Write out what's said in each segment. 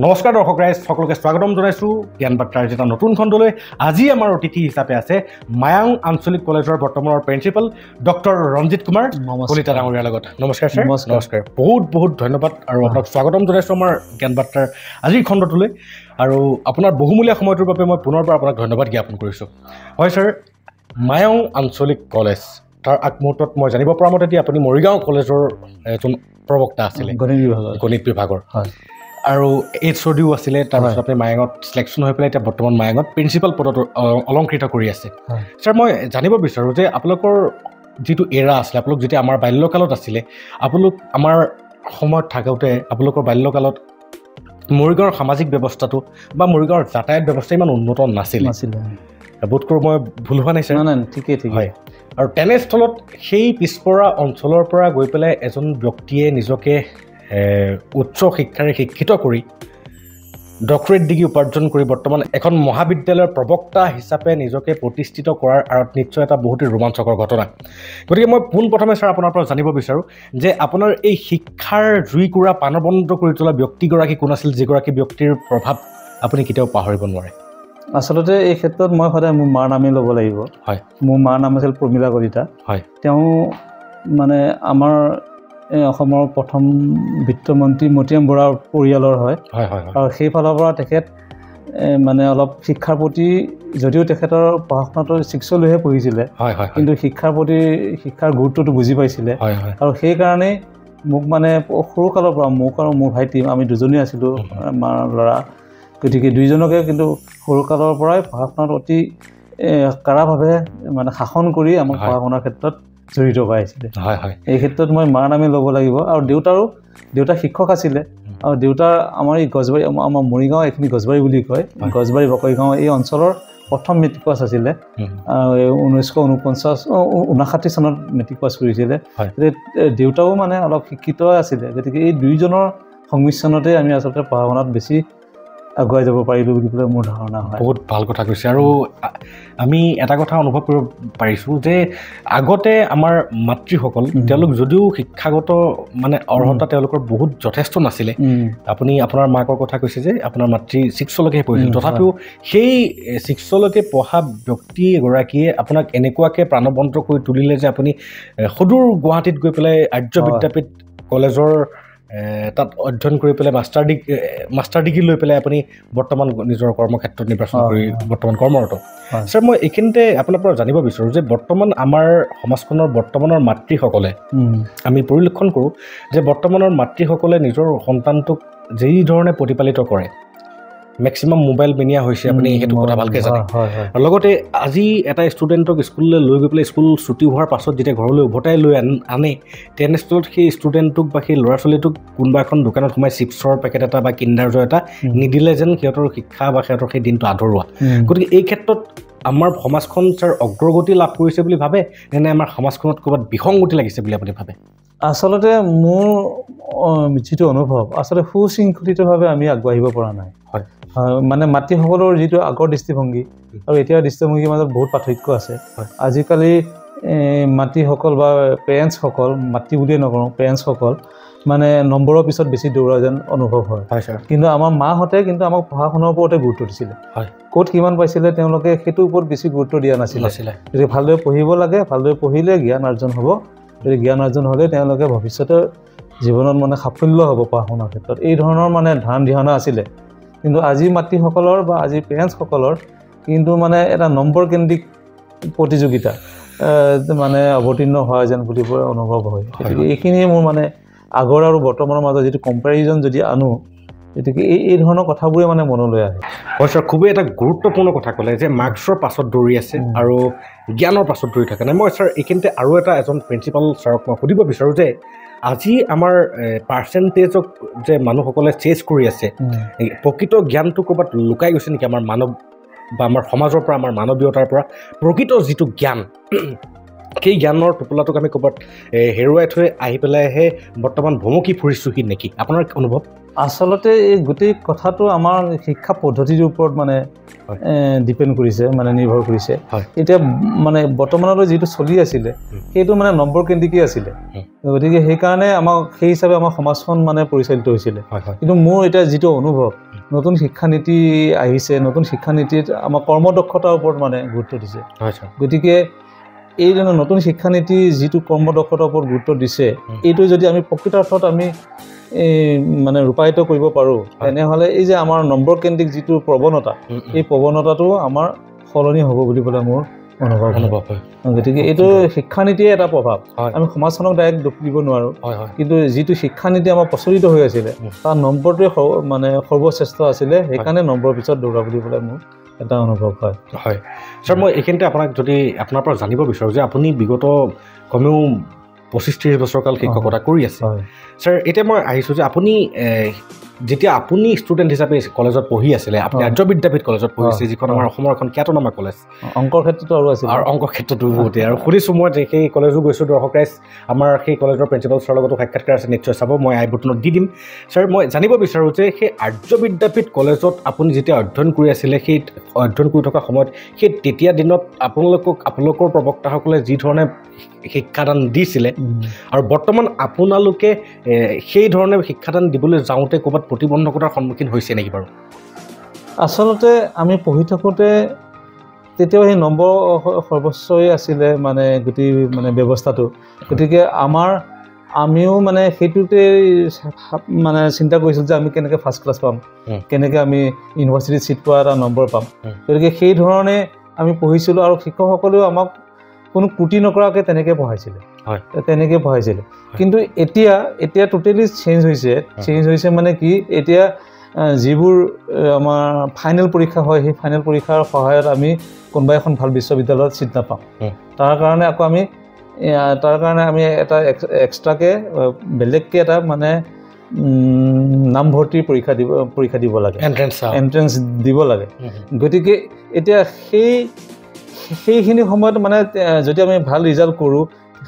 নমস্কাৰ দৰ্শক ৰাইজ সকলোকে স্বাগতম জনাইছোঁ জ্ঞান বাৰ্তাৰ এটা নতুন খণ্ডলৈ। আজি আমাৰ অতিথি হিচাপে আছে মায়াং আঞ্চলিক কলেজৰ বৰ্তমানৰ প্ৰিন্সিপাল ডক্টৰ ৰঞ্জিত কুমাৰ কলিতা ডাঙৰীয়াৰ লগত। নমস্কাৰ ছাৰ। নমস্কাৰ, বহুত ধন্যবাদ আৰু আপোনাক স্বাগতম জনাইছোঁ আমাৰ জ্ঞান বাৰ্তাৰ আজিৰ খণ্ডটোলৈ। আৰু আপোনাৰ বহুমূলীয়া সময়টোৰ বাবে মই পুনৰবাৰ আপোনাক ধন্যবাদ জ্ঞাপন কৰিছোঁ। হয় ছাৰ, মায়াং আঞ্চলিক কলেজ তাৰ আগমুহূৰ্তত মই জানিব পৰা মতে আপুনি মৰিগাঁও কলেজৰ এজন প্ৰবক্তা আছিলে গণিত বিভাগৰ, হয়, আৰু HODও আছিলে। তাৰপিছত আপুনি মায়াঙত চিলেকশ্যন হৈ পেলাই এতিয়া বৰ্তমান মায়াঙত প্ৰিন্সিপাল পদত অলংকৃত কৰি আছে। ছাৰ, মই জানিব বিচাৰোঁ যে আপোনালোকৰ যিটো এৰা আছিলে, আপোনালোক যেতিয়া আমাৰ বাল্যকালত আছিলে, আপোনালোক আমাৰ সময়ত থাকোঁতে আপোনালোকৰ বাল্যকালত মৰিগাঁৱৰ সামাজিক ব্যৱস্থাটো বা মৰিগাঁৱৰ যাতায়াত ব্যৱস্থা ইমান উন্নত নাছিলে। বোধ কৰোঁ মই ভুল হোৱা নাই ছাৰ? ঠিকেই হয়। আৰু তেনেস্থলত সেই পিছপৰা অঞ্চলৰ পৰা গৈ পেলাই এজন ব্যক্তিয়ে নিজকে উচ্চ শিক্ষাৰে শিক্ষিত কৰি ডক্টৰেট ডিগ্ৰী উপাৰ্জন কৰি বৰ্তমান এখন মহাবিদ্যালয়ৰ প্ৰবক্তা হিচাপে নিজকে প্ৰতিষ্ঠিত কৰাৰ আঁৰত নিশ্চয় এটা বহুতেই ৰোমাঞ্চকৰ ঘটনা। গতিকে মই পোনপ্ৰথমে ছাৰ আপোনাৰ পৰা জানিব বিচাৰোঁ যে আপোনাৰ এই শিক্ষাৰ জুইকুৰা প্ৰাণৱন্ত কৰি তোলা ব্যক্তিগৰাকী কোন আছিল, যিগৰাকী ব্যক্তিৰ প্ৰভাৱ আপুনি কেতিয়াও পাহৰিব নোৱাৰে? আচলতে এই ক্ষেত্ৰত মই সদায় মোৰ মাৰ নামেই ল'ব লাগিব। হয়, মোৰ মাৰ নাম আছিল প্ৰমীলা কলিতা। হয়, তেওঁ মানে আমাৰ অসমৰ প্ৰথম বিত্তমন্ত্ৰী মতিৰাম বৰাৰ পৰিয়ালৰ হয়। আৰু সেইফালৰ পৰা তেখেত মানে অলপ শিক্ষাৰ প্ৰতি, যদিও তেখেতৰ পঢ়া শুনাটো 6লৈহে পঢ়িছিলে, কিন্তু শিক্ষাৰ গুৰুত্বটো বুজি পাইছিলে। আৰু সেইকাৰণেই মোক মানে সৰুকালৰ পৰা মোক আৰু মোৰ ভাইটি, আমি দুজনেই আছিলোঁ মাৰ ল'ৰা, গতিকে দুইজনকে কিন্তু সৰুকালৰ পৰাই পঢ়া শুনাত অতি কাৰাভাৱে মানে শাসন কৰি আমাক পঢ়া শুনাৰ ক্ষেত্ৰত জড়িত কৰাইছিলে। এই ক্ষেত্ৰত মই মাৰ নামেই ল'ব লাগিব। আৰু দেউতা শিক্ষক আছিলে। আৰু দেউতাৰ আমাৰ এই গছবাৰী, আমাৰ মৰিগাঁও এইখিনি গছবাৰী বুলি কয়, গছবাৰী বকৰিগাঁও এই অঞ্চলৰ প্ৰথম মেট্ৰিক পাছ আছিলে। 1959 চনত মেট্ৰিক পাছ কৰিছিলে। দেউতাও মানে অলপ শিক্ষিত আছিলে। গতিকে এই দুইজনৰ সংমিশ্ৰণতে আমি আচলতে পঢ়া শুনাত বেছি আগুৱাই যাব পাৰিলোঁ বুলি পেলাই মোৰ ধাৰণা হয়। বহুত ভাল কথা কৈছে। আৰু আমি এটা কথা অনুভৱ কৰিব পাৰিছোঁ যে আগতে আমাৰ মাতৃসকল, তেওঁলোক যদিও শিক্ষাগত মানে অৰ্হতা তেওঁলোকৰ বহুত যথেষ্ট নাছিলে। আপুনি আপোনাৰ মাকৰ কথা কৈছে যে আপোনাৰ মাতৃ 6লৈকে পঢ়িছিল, তথাপিও সেই 6লৈকে পঢ়া ব্যক্তি এগৰাকীয়ে আপোনাক এনেকুৱাকৈ প্ৰাণৱন্ত কৰি তুলিলে যে আপুনি সুদূৰ গুৱাহাটীত গৈ পেলাই আৰ্য বিদ্যাপীঠ কলেজৰ তাত অধ্যয়ন কৰি পেলাই মাষ্টাৰ ডিগ্ৰী লৈ পেলাই আপুনি বৰ্তমান নিজৰ কৰ্মক্ষেত্ৰত নিৰ্বাচন কৰি বৰ্তমান কৰ্মৰত। ছাৰ, মই এইখিনিতে আপোনাৰ পৰা জানিব বিচাৰোঁ যে বৰ্তমান আমাৰ সমাজখনৰ বৰ্তমানৰ মাতৃসকলে, আমি পৰিলক্ষণ কৰোঁ যে বৰ্তমানৰ মাতৃসকলে নিজৰ সন্তানটোক যিধৰণে প্ৰতিপালিত কৰে, মেক্সিমাম মোবাইল মেনিয়া হৈছে, আপুনি সেইটো কথা ভালকৈ জানে। আৰু লগতে আজি এটা ষ্টুডেণ্টক স্কুললৈ লৈ গৈ পেলাই স্কুল ছুটি হোৱাৰ পাছত যেতিয়া ঘৰলৈ উভতাই লৈ আনে, তেনেস্থলত সেই ষ্টুডেণ্টটোক বা সেই ল'ৰা ছোৱালীটোক কোনোবা এখন দোকানত সোমাই চিপছৰ পেকেট এটা বা কিণ্ডাৰ জয় এটা নিদিলে যেন সিহঁতৰ শিক্ষা বা সিহঁতৰ সেই দিনটো আধৰুৱা। গতিকে এই ক্ষেত্ৰত আমাৰ সমাজখন ছাৰ অগ্ৰগতি লাভ কৰিছে বুলি ভাবে নে আমাৰ সমাজখনত ক'ৰবাত বিসংগতি লাগিছে বুলি আপুনি ভাবে? আচলতে মোৰ যিটো অনুভৱ, আচলতে সুশৃংখলিতভাৱে আমি আগবাঢ়িব পৰা নাই। মানে মাতৃসকলৰ যিটো আগৰ দৃষ্টিভংগী আৰু এতিয়াৰ দৃষ্টিভংগীৰ মাজত বহুত পাৰ্থক্য আছে। আজিকালি মাতৃসকল বা পেৰেণ্টছসকল, মাতৃ বুলিয়ে নকওঁ, পেৰেণ্টছসকল মানে নম্বৰৰ পিছত বেছি দৌৰা যেন অনুভৱ হয়। কিন্তু আমাৰ মাহঁতে কিন্তু আমাক পঢ়া শুনাৰ ওপৰতে গুৰুত্ব দিছিলে। ক'ত কিমান পাইছিলে তেওঁলোকে সেইটোৰ ওপৰত বেছি গুৰুত্ব দিয়া নাছিলে। গতিকে ভালদৰে পঢ়িব লাগে, ভালদৰে পঢ়িলে জ্ঞান অৰ্জন হ'ব। গতিকে জ্ঞান অৰ্জন হ'লে তেওঁলোকে ভৱিষ্যতে জীৱনত মানে সাফল্য হ'ব পঢ়া শুনাৰ ক্ষেত্ৰত, এই ধৰণৰ মানে ধান ধাৰণা আছিলে। কিন্তু আজি মাতৃসকলৰ বা আজি পেৰেণ্টছসকলৰ কিন্তু মানে এটা নম্বৰ কেন্দ্ৰিক প্ৰতিযোগিতা মানে অৱতীৰ্ণ হোৱা যেন বুলি অনুভৱ হয়। গতিকে এইখিনিয়ে মোৰ মানে আগৰ আৰু বৰ্তমানৰ মাজত যিটো কম্পেৰিজন যদি আনো, গতিকে এই ধৰণৰ কথাবোৰে মানে মনলৈ আহে। হয় ছাৰ, খুবেই এটা গুৰুত্বপূৰ্ণ কথা ক'লে যে মাৰ্কছৰ পাছত দৌৰি আছে আৰু জ্ঞানৰ পাছত দৌৰি থকা নাই। মই ছাৰ এইখিনিতে আৰু এজন প্ৰিন্সিপাল ছাৰক মই সুধিব বিচাৰোঁ যে আজি আমাৰ পাৰ্চেণ্টেজক যে মানুহসকলে চেজ কৰি আছে, প্ৰকৃত জ্ঞানটো ক'ৰবাত লুকাই গৈছে নেকি আমাৰ মানৱ বা আমাৰ সমাজৰ পৰা, আমাৰ মানৱীয়তাৰ পৰা? প্ৰকৃত যিটো জ্ঞান, সেই জ্ঞানৰ টোপোলাটোক আমি ক'ৰবাত হেৰুৱাই থৈ আহি পেলাইহে বৰ্তমান ভুমুকি ফুৰিছোঁহি নেকি? আপোনাৰ অনুভৱ? আচলতে এই গোটেই কথাটো আমাৰ শিক্ষা পদ্ধতিৰ ওপৰত মানে ডিপেণ্ড কৰিছে, মানে নিৰ্ভৰ কৰিছে। এতিয়া মানে বৰ্তমানলৈ যিটো চলি আছিলে সেইটো মানে নম্বৰ কেন্দ্ৰিকেই আছিলে। গতিকে সেইকাৰণে আমাক সেই হিচাপে আমাৰ সমাজখন মানে পৰিচালিত হৈছিলে। কিন্তু মোৰ এতিয়া যিটো অনুভৱ নতুন শিক্ষানীতি আহিছে নতুন শিক্ষানীতিত আমাৰ কৰ্মদক্ষতাৰ ওপৰত মানে গুৰুত্ব দিছে গতিকে এই নতুন শিক্ষানীতি যিটো কৰ্মদক্ষতাৰ ওপৰত গুৰুত্ব দিছে এইটো যদি আমি প্ৰকৃতাৰ্থত আমি মানে ৰূপায়িত কৰিব পাৰোঁ তেনেহ'লে এই যে আমাৰ নম্বৰ কেন্দ্ৰিক যিটো প্ৰৱণতা এই প্ৰৱণতাটো আমাৰ সলনি হ'ব বুলি পেলাই মোৰ অনুভৱ হয় গতিকে এইটো শিক্ষানীতিয়ে এটা প্ৰভাৱ আমি সমাজখনক ডাইৰেক্ট দুখ দিব নোৱাৰোঁ কিন্তু যিটো শিক্ষানীতি আমাৰ প্ৰচলিত হৈ আছিলে তাৰ নম্বৰটোৱে মানে সৰ্বশ্ৰেষ্ঠ আছিলে সেইকাৰণে নম্বৰ পিছত দৌৰা বুলি পেলাই মোৰ এটা অনুভৱ হয় হয় ছাৰ মই এইখিনিতে আপোনাক যদি আপোনাৰ পৰা জানিব বিচাৰোঁ যে আপুনি বিগত কমেও 25-30 বছৰ কাল শিক্ষকতা কৰি আছে ছাৰ এতিয়া মই আহিছোঁ যে আপুনি যেতিয়া আপুনি ষ্টুডেণ্ট হিচাপে কলেজত পঢ়ি আছিলে আপুনি আৰ্য বিদ্যাপীঠ কলেজত পঢ়িছে যিখন আমাৰ অসমৰ এখন খ্যাতনামা কলেজ অংকৰ ক্ষেত্ৰতো আৰু আছিল আৰু অংকৰ ক্ষেত্ৰতো বহুতেই আৰু শুনিছোঁ মই যে সেই কলেজো গৈছোঁ দৰ্শক ৰাইজ আমাৰ সেই কলেজৰ প্ৰিন্সিপাল ছাৰৰ লগতো সাক্ষাৎকাৰ আছে নিশ্চয় চাব মই আই বুটনত দি দিম ছাৰ মই জানিব বিচাৰোঁ যে সেই আৰ্য বিদ্যাপীঠ কলেজত আপুনি যেতিয়া অধ্যয়ন কৰি আছিলে সেই অধ্যয়ন কৰি থকা সময়ত সেই তেতিয়া দিনত আপোনালোকৰ প্ৰবক্তাসকলে যি ধৰণে শিক্ষাদান দিছিলে আৰু বৰ্তমান আপোনালোকে সেই ধৰণে শিক্ষাদান দিবলৈ যাওঁতে ক'ৰবাত প্ৰতিবন্ধকতাৰ সন্মুখীন হৈছে নেকি বাৰু আচলতে আমি পঢ়ি থাকোঁতে তেতিয়াও সেই নম্বৰ সৰ্বোচ্চই আছিলে মানে গোটেই মানে ব্যৱস্থাটো গতিকে আমিও মানে সেইটোতে মানে চিন্তা কৰিছিলোঁ যে আমি কেনেকৈ ফাৰ্ষ্ট ক্লাছ পাম কেনেকৈ আমি ইউনিভাৰ্চিটিত ছিট পোৱা এটা নম্বৰ পাম গতিকে সেই ধৰণে আমি পঢ়িছিলোঁ আৰু শিক্ষকসকলেও আমাক কোনো ক্ৰুটি নকৰাকৈ তেনেকৈ পঢ়াইছিলে কিন্তু এতিয়া টোটেলি চেঞ্জ হৈছে মানে কি এতিয়া যিবোৰ আমাৰ ফাইনেল পৰীক্ষা হয় সেই ফাইনেল পৰীক্ষাৰ সহায়ত আমি কোনোবা এখন ভাল বিশ্ববিদ্যালয়ত ছিট নাপাওঁ তাৰ কাৰণে আমি এটা এক্সট্ৰাকৈ বেলেগকৈ এটা মানে নামভৰ্তিৰ পৰীক্ষা দিব লাগে এণ্ট্ৰেঞ্চ দিব লাগে গতিকে এতিয়া সেইখিনি সময়ত মানে যদি আমি ভাল ৰিজাল্ট কৰোঁ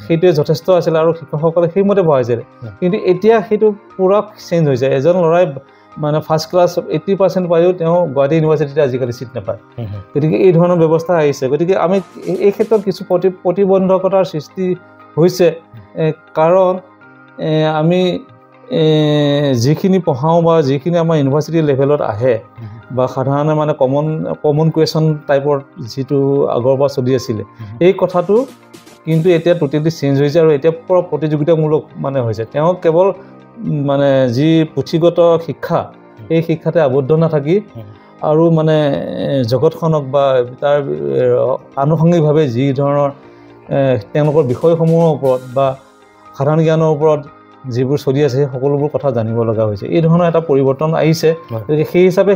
সেইটোৱে যথেষ্ট আছিলে আৰু শিক্ষকসকলে সেইমতে পঢ়াইছিলে কিন্তু এতিয়া সেইটো পূৰা চেঞ্জ হৈছে এজন ল'ৰাই মানে ফাৰ্ষ্ট ক্লাছ 80% পায়ো তেওঁ গুৱাহাটী ইউনিভাৰ্চিটিতে আজিকালি ছিট নাপায় গতিকে এই ধৰণৰ ব্যৱস্থা আহিছে গতিকে আমি এই ক্ষেত্ৰত কিছু প্ৰতিবন্ধকতাৰ সৃষ্টি হৈছে কাৰণ আমি যিখিনি পঢ়াওঁ বা যিখিনি আমাৰ ইউনিভাৰ্চিটি লেভেলত আহে বা সাধাৰণে মানে কমন কুৱেশ্যন টাইপৰ যিটো আগৰ পৰা চলি আছিলে এই কথাটো কিন্তু এতিয়া টোটেলি চেঞ্জ হৈছে আৰু এতিয়া পূৰা প্ৰতিযোগিতামূলক মানে হৈছে তেওঁ কেৱল মানে যি পুথিগত শিক্ষা এই শিক্ষাতে আবদ্ধ নাথাকি আৰু মানে জগতখনক বা তাৰ আনুষংগিকভাৱে যি ধৰণৰ তেওঁলোকৰ বিষয়সমূহৰ ওপৰত বা সাধাৰণ জ্ঞানৰ ওপৰত যিবোৰ চলি আছে সেই সকলোবোৰ কথা জানিব লগা হৈছে এই ধৰণৰ এটা পৰিৱৰ্তন আহিছে গতিকে সেই হিচাপে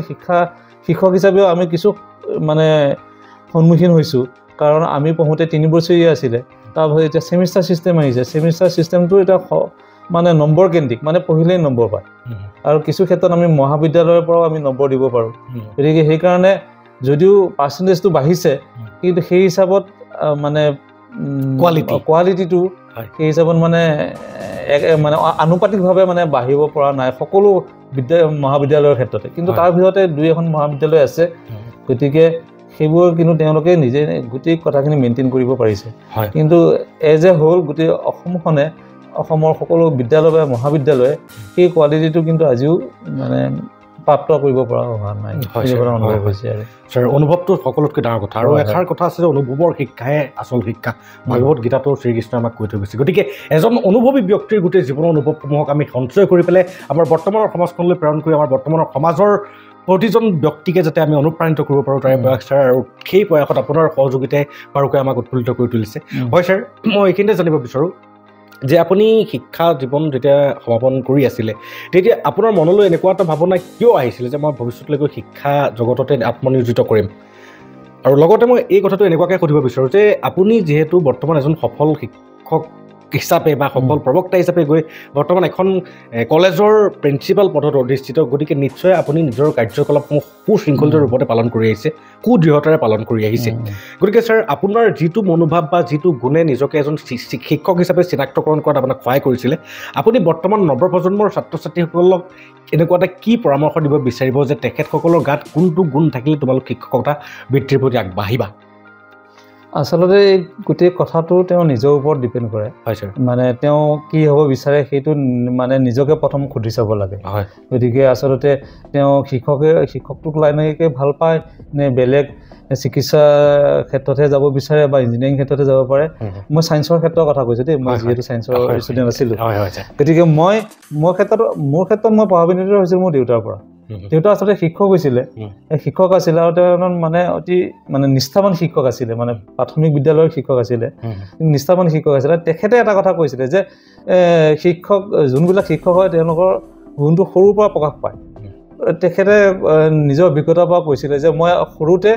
শিক্ষক হিচাপেও আমি কিছু মানে সন্মুখীন হৈছোঁ কাৰণ আমি পঢ়োঁতে 3 বছৰীয়া আছিলে তাৰপিছত এতিয়া ছেমিষ্টাৰ ছিষ্টেম আহিছে ছেমিষ্টাৰ ছিষ্টেমটো এটা মানে নম্বৰ কেন্দ্ৰিক মানে পঢ়িলেই নম্বৰ পায় আৰু কিছু ক্ষেত্ৰত আমি মহাবিদ্যালয়ৰ পৰাও আমি নম্বৰ দিব পাৰোঁ গতিকে সেইকাৰণে যদিও পাৰ্চেণ্টেজটো বাঢ়িছে কিন্তু সেই হিচাপত মানে কোৱালিটিটো সেই হিচাপত মানে আনুপাতিকভাৱে মানে বাঢ়িব পৰা নাই সকলো মহাবিদ্যালয়ৰ ক্ষেত্ৰতে কিন্তু তাৰ ভিতৰতে 2-এখন মহাবিদ্যালয় আছে গতিকে সেইবোৰ কিন্তু তেওঁলোকে নিজে গোটেই কথাখিনি মেইনটেইন কৰিব পাৰিছে কিন্তু এজ এ হোল গোটেই অসমৰ সকলো বিদ্যালয় বা মহাবিদ্যালয়ে সেই কোৱালিটিটো কিন্তু আজিও মানে প্ৰাপ্ত কৰিব পৰা হোৱা নাই অনুভৱ হৈছে আৰু ছাৰ অনুভৱটো সকলোতকৈ ডাঙৰ কথা আৰু এষাৰ কথা আছে যে অনুভৱৰ শিক্ষাহে আচল শিক্ষা ভাগৱত গীতাটো শ্ৰীকৃষ্ণই আমাক কৈ থৈ গৈছে গতিকে এজন অনুভৱী ব্যক্তিৰ গোটেই জীৱনৰ অনুভৱসমূহক আমি সঞ্চয় কৰি পেলাই আমাৰ বৰ্তমানৰ সমাজখনলৈ প্ৰেৰণ কৰি আমাৰ বৰ্তমানৰ সমাজৰ প্ৰতিজন ব্যক্তিকে যাতে আমি অনুপ্ৰাণিত কৰিব পাৰোঁ তাৰে প্ৰয়াস ছাৰ আৰু সেই প্ৰয়াসত আপোনাৰ সহযোগিতাই বাৰুকৈ আমাক উৎফুল্লিত কৰি তুলিছে হয় ছাৰ মই এইখিনিতে জানিব বিচাৰোঁ যে আপুনি শিক্ষা জীৱন যেতিয়া সমাপন কৰি আছিলে তেতিয়া আপোনাৰ মনলৈ এনেকুৱা এটা ভাৱনা কিয় আহিছিলে যে মই ভৱিষ্যতলৈকে শিক্ষা জগততে আত্মনিয়োজিত কৰিম আৰু লগতে মই এই কথাটো এনেকুৱাকৈ সুধিব বিচাৰোঁ যে আপুনি যিহেতু বৰ্তমান এজন সফল শিক্ষক হিচাপে বা সফল প্ৰবক্তা হিচাপে গৈ বৰ্তমান এখন কলেজৰ প্ৰিন্সিপাল পদত অধিষ্ঠিত গতিকে নিশ্চয় আপুনি নিজৰ কাৰ্যকলাপসমূহ সুশৃংখলিত ৰূপতে পালন কৰি আহিছে সুদৃঢ়তাৰে পালন কৰি আহিছে গতিকে ছাৰ আপোনাৰ যিটো মনোভাৱ বা যিটো গুণে নিজকে এজন শিক্ষক হিচাপে চিনাক্তকৰণ কৰাত আপোনাক সহায় কৰিছিলে আপুনি বৰ্তমান নৱপ্ৰজন্মৰ ছাত্ৰ ছাত্ৰীসকলক এনেকুৱা এটা কি পৰামৰ্শ দিব বিচাৰিব যে তেখেতসকলৰ গাত কোনটো গুণ থাকিলে তোমালোক শিক্ষকতা বৃত্তিৰ প্ৰতি আগবাঢ়িবা আচলতে গোটেই কথাটো তেওঁ নিজৰ ওপৰত ডিপেণ্ড কৰে মানে তেওঁ কি হ'ব বিচাৰে সেইটো মানে নিজকে প্ৰথম সুধি চাব লাগে গতিকে আচলতে তেওঁ শিক্ষকটোক লাইনকে ভাল পায় নে বেলেগ চিকিৎসা ক্ষেত্ৰতহে যাব বিচাৰে বা ইঞ্জিনিয়াৰিং ক্ষেত্ৰতে যাব পাৰে মই ছায়েন্সৰ ক্ষেত্ৰৰ কথা কৈছোঁ দেই মই যিহেতু ছায়েন্সৰ ষ্টুডেণ্ট আছিলোঁ গতিকে মোৰ ক্ষেত্ৰত মই প্ৰভাৱান্বিত হৈছিলোঁ মোৰ দেউতাৰ পৰা দেউতা আচলতে শিক্ষক হৈছিলে শিক্ষক আছিলে আৰু তেওঁ মানে অতি মানে নিষ্ঠাবান শিক্ষক আছিলে মানে প্ৰাথমিক বিদ্যালয়ৰ শিক্ষক আছিলে নিষ্ঠাবান শিক্ষক আছিলে তেখেতে এটা কথা কৈছিলে যে শিক্ষক যোনবিলাক শিক্ষক হয় তেওঁলোকৰ গুণটো সৰুৰ পৰা প্ৰকাশ পায় তেখেতে নিজৰ অভিজ্ঞতাৰ পৰা কৈছিলে যে মই সৰুতে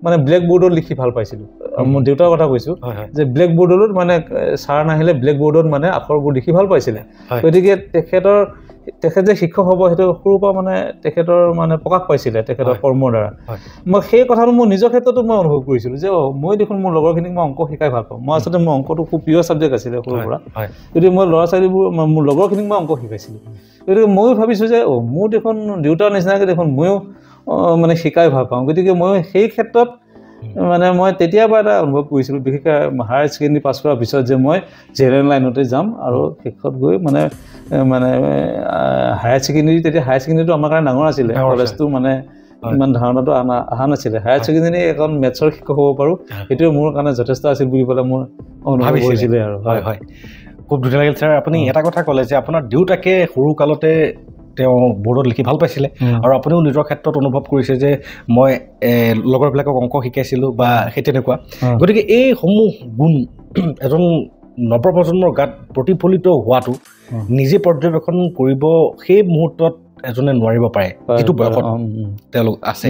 মানে ব্লেক বোৰ্ডত লিখি ভাল পাইছিলোঁ মোৰ দেউতাৰ কথা কৈছোঁ যে ব্লেক বোৰ্ডত মানে ছাৰ নাহিলে ব্লেক বোৰ্ডত মানে আখৰবোৰ লিখি ভাল পাইছিলে গতিকে তেখেত যে শিক্ষক হ'ব সেইটো সৰুৰ পৰা মানে তেখেতৰ মানে প্ৰকাশ পাইছিলে তেখেতৰ কৰ্মৰ দ্বাৰা মই সেই কথাটো মোৰ নিজৰ ক্ষেত্ৰতো মই অনুভৱ কৰিছিলোঁ যে মই দেখোন মোৰ লগৰখিনিক মই অংক শিকাই ভাল পাওঁ মই আচলতে মোৰ অংকটো খুব প্ৰিয় ছাবজেক্ট আছিলে সৰুৰ পৰা গতিকে মই ল'ৰা ছোৱালীবোৰ মোৰ লগৰখিনিক মই অংক শিকাইছিলোঁ গতিকে ময়ো ভাবিছোঁ যে মোৰ দেখোন দেউতাৰ নিচিনাকৈ দেখোন ময়ো মানে শিকাই ভাল পাওঁ গতিকে মই সেই ক্ষেত্ৰত মানে মই তেতিয়াৰ পৰা এটা অনুভৱ কৰিছিলোঁ বিশেষকৈ হায়াৰ ছেকেণ্ডেৰী পাছ কৰাৰ পিছত যে মই জেনেৰেল লাইনতে যাম আৰু শেষত গৈ মানে হায়াৰ ছেকেণ্ডেৰী তেতিয়া হায়াৰ ছেকেণ্ডেৰীটো আমাৰ কাৰণে ডাঙৰ আছিলে কলেজটো মানে ইমান ধাৰণাটো অহা নাছিলে হায়াৰ ছেকেণ্ডেৰী এখন মেথছৰ শিক্ষক হ'ব পাৰোঁ সেইটোৱে মোৰ কাৰণে যথেষ্ট আছিল বুলি পেলাই মোৰ অনুভৱ হৈছিলে আৰু হয় খুব ধুনীয়া লাগিল ছাৰ আপুনি এটা কথা ক'লে যে আপোনাৰ দেউতাকে সৰু কালতে তেওঁ বৰ্ডত লিখি ভাল পাইছিলে আৰু আপুনিও নিজৰ ক্ষেত্ৰত অনুভৱ কৰিছে যে মই লগৰবিলাকক অংক শিকাইছিলোঁ বা সেই তেনেকুৱা গতিকে এইসমূহ গুণ এজন নৱপ্ৰজন্মৰ গাত প্ৰতিফলিত হোৱাটো নিজে পৰ্যবেক্ষণ কৰিব সেই মুহূৰ্তত এজনে নোৱাৰিব পাৰে যিটো বয়সত তেওঁলোক আছে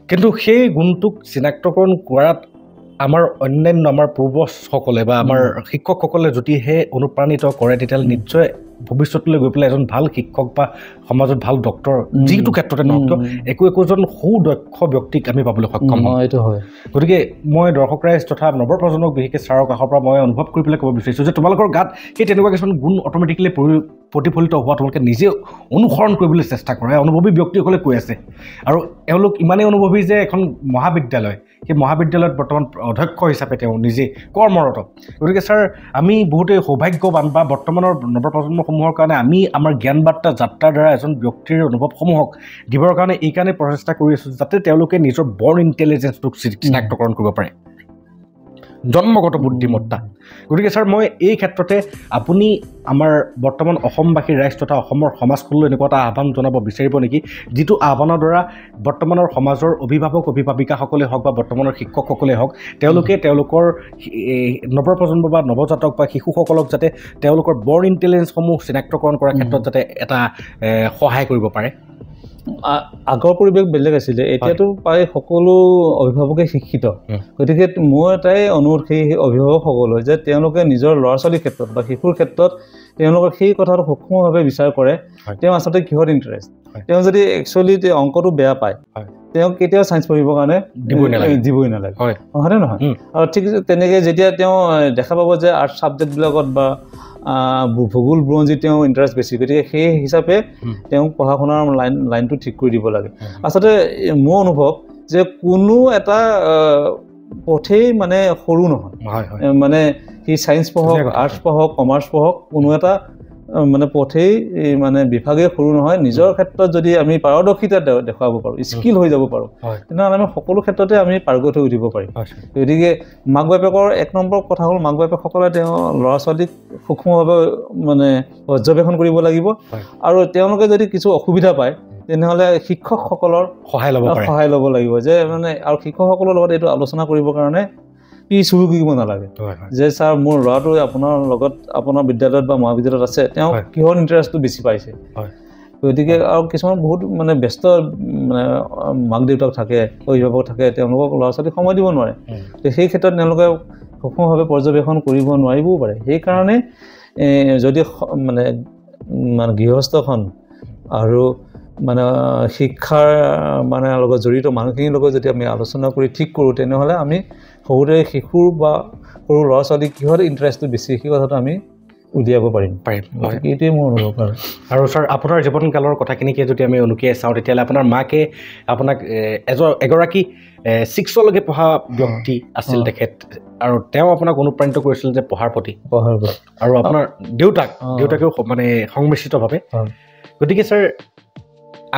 কিন্তু সেই গুণটোক চিনাক্তকৰণ কৰাত আমাৰ অন্যান্য আমাৰ পূৰ্বজসকলে বা আমাৰ শিক্ষকসকলে যদিহে অনুপ্ৰাণিত কৰে তেতিয়াহ'লে নিশ্চয় ভৱিষ্যতলৈ গৈ পেলাই এজন ভাল শিক্ষক বা সমাজত ভাল ডক্তৰ যিটো ক্ষেত্ৰতে নহওক একোজন সুদক্ষ ব্যক্তিক আমি পাবলৈ সক্ষম হওঁ এইটো হয় গতিকে মই দৰ্শক ৰাইজ তথা নৱপ্ৰজন্মক বিশেষকৈ ছাৰৰ কাষৰ পৰা মই অনুভৱ কৰি পেলাই ক'ব বিচাৰিছোঁ যে তোমালোকৰ গাত সেই তেনেকুৱা কিছুমান গুণ অট'মেটিকেলি প্ৰতিফলিত হোৱা তোমালোকে নিজে অনুসৰণ কৰিবলৈ চেষ্টা কৰে অনুভৱী ব্যক্তিসকলে কৈ আছে আৰু এওঁলোক ইমানেই অনুভৱী যে এখন মহাবিদ্যালয় সেই মহাবিদ্যালয়ত বৰ্তমান অধ্যক্ষ হিচাপে তেওঁ নিজে কৰ্মৰত গতিকে ছাৰ আমি বহুতেই সৌভাগ্যৱান বা বৰ্তমানৰ নৱপ্ৰজন্মসমূহৰ কাৰণে আমি আমাৰ জ্ঞান বাৰ্তা যাত্ৰাৰ দ্বাৰা এজন ব্যক্তিৰ অনুভৱসমূহক দিবৰ কাৰণে এই কাৰণে প্ৰচেষ্টা কৰি আছোঁ যাতে তেওঁলোকে নিজৰ বৰ্ণ ইণ্টেলিজেঞ্চটোক চিনাক্তকৰণ কৰিব পাৰে জন্মগত বুদ্ধিমত্তা গতিকে ছাৰ মই এই ক্ষেত্ৰতে আপুনি আমাৰ বৰ্তমান অসমবাসীৰ ৰাইজ তথা অসমৰ সমাজখনলৈ এনেকুৱা এটা আহ্বান জনাব বিচাৰিব নেকি যিটো আহ্বানৰ দ্বাৰা বৰ্তমানৰ সমাজৰ অভিভাৱক অভিভাৱিকাসকলে হওক বা বৰ্তমানৰ শিক্ষকসকলে হওক তেওঁলোকে তেওঁলোকৰ নৱপ্ৰজন্ম বা নৱজাতক বা শিশুসকলক যাতে তেওঁলোকৰ বৰ্ণ ইণ্টেলিজেঞ্চসমূহ চিনাক্তকৰণ কৰাৰ ক্ষেত্ৰত যাতে এটা সহায় কৰিব পাৰে আগৰ পৰিৱেশ বেলেগ আছিলে এতিয়াতো প্ৰায় সকলো অভিভাৱকে শিক্ষিত গতিকে মোৰ এটাই অনুৰোধ সেই অভিভাৱকসকললৈ যে তেওঁলোকে নিজৰ ল'ৰা ছোৱালীৰ ক্ষেত্ৰত বা শিশুৰ ক্ষেত্ৰত তেওঁলোকৰ সেই কথাটো সূক্ষ্মভাৱে বিচাৰ কৰে তেওঁ আচলতে কিহত ইণ্টাৰেষ্ট তেওঁ যদি একচুৱেলি অংকটো বেয়া পায় তেওঁ কেতিয়াও ছায়েন্স পঢ়িবৰ কাৰণে দিবই নালাগে হয়নে নহয় আৰু ঠিক তেনেকৈ যেতিয়া তেওঁ দেখা পাব যে আৰ্টছ ছাবজেক্টবিলাকত বা ভূগোল বুৰঞ্জী তেওঁ ইণ্টাৰেষ্ট বেছি গতিকে সেই হিচাপে তেওঁক পঢ়া শুনাৰ লাইনটো ঠিক কৰি দিব লাগে আচলতে মোৰ অনুভৱ যে কোনো এটা পথেই মানে সৰু নহয় মানে সি ছায়েন্স পঢ়ক আৰ্টছ পঢ়ক কমাৰ্চ পঢ়ক কোনো এটা মানে পথেই মানে বিভাগে সৰু নহয় নিজৰ ক্ষেত্ৰত যদি আমি পাৰদৰ্শিতা দেখুৱাব পাৰোঁ স্কিল হৈ যাব পাৰোঁ তেনেহ'লে আমি সকলো ক্ষেত্ৰতে আমি পাৰ্গত হৈ উঠিব পাৰিম গতিকে মাক বাপেকৰ এক নম্বৰ কথা হ'ল মাক বাপেকসকলে তেওঁ ল'ৰা ছোৱালীক সূক্ষ্মভাৱে মানে পৰ্যবেক্ষণ কৰিব লাগিব আৰু তেওঁলোকে যদি কিছু অসুবিধা পায় তেনেহ'লে শিক্ষকসকলৰ সহায় ল'ব লাগিব যে মানে আৰু শিক্ষকসকলৰ লগত এইটো আলোচনা কৰিবৰ কাৰণে চুৰু কৰিব নালাগে যে ছাৰ মোৰ ল'ৰাটো আপোনাৰ লগত আপোনাৰ বিদ্যালয়ত বা মহাবিদ্যালয়ত আছে তেওঁ কিহৰ ইণ্টাৰেষ্টটো বেছি পাইছে গতিকে আৰু কিছুমান বহুত মানে ব্যস্ত মানে মাক দেউতাক থাকে অভিভাৱক থাকে তেওঁলোকক ল'ৰা ছোৱালীক সময় দিব নোৱাৰে সেই ক্ষেত্ৰত তেওঁলোকে সূক্ষ্মভাৱে পৰ্যবেক্ষণ কৰিব নোৱাৰিবও পাৰে সেইকাৰণে যদি মানে গৃহস্থখন আৰু মানে শিক্ষাৰ মানে লগত জড়িত মানুহখিনিৰ লগত যদি আমি আলোচনা কৰি ঠিক কৰোঁ তেনেহ'লে আমি সৰুতে শিশুৰ বা সৰু ল'ৰা ছোৱালীক কিহত ইণ্টাৰেষ্টটো বেছি সেই কথাটো আমি উলিয়াব পাৰিম এইটোৱে মোৰ অনুভৱ আৰু ছাৰ আপোনাৰ জীৱনকালৰ কথাখিনিকে যদি আমি অনুকিয়াই চাওঁ তেতিয়াহ'লে আপোনাৰ মাকে আপোনাক এগৰাকী 6লৈকে পঢ়া ব্যক্তি আছিল তেখেত আৰু তেওঁ আপোনাক অনুপ্ৰাণিত কৰিছিল যে পঢ়াৰ প্ৰতি আৰু আপোনাৰ দেউতাকেও মানে সংমিশ্ৰিতভাৱে গতিকে ছাৰ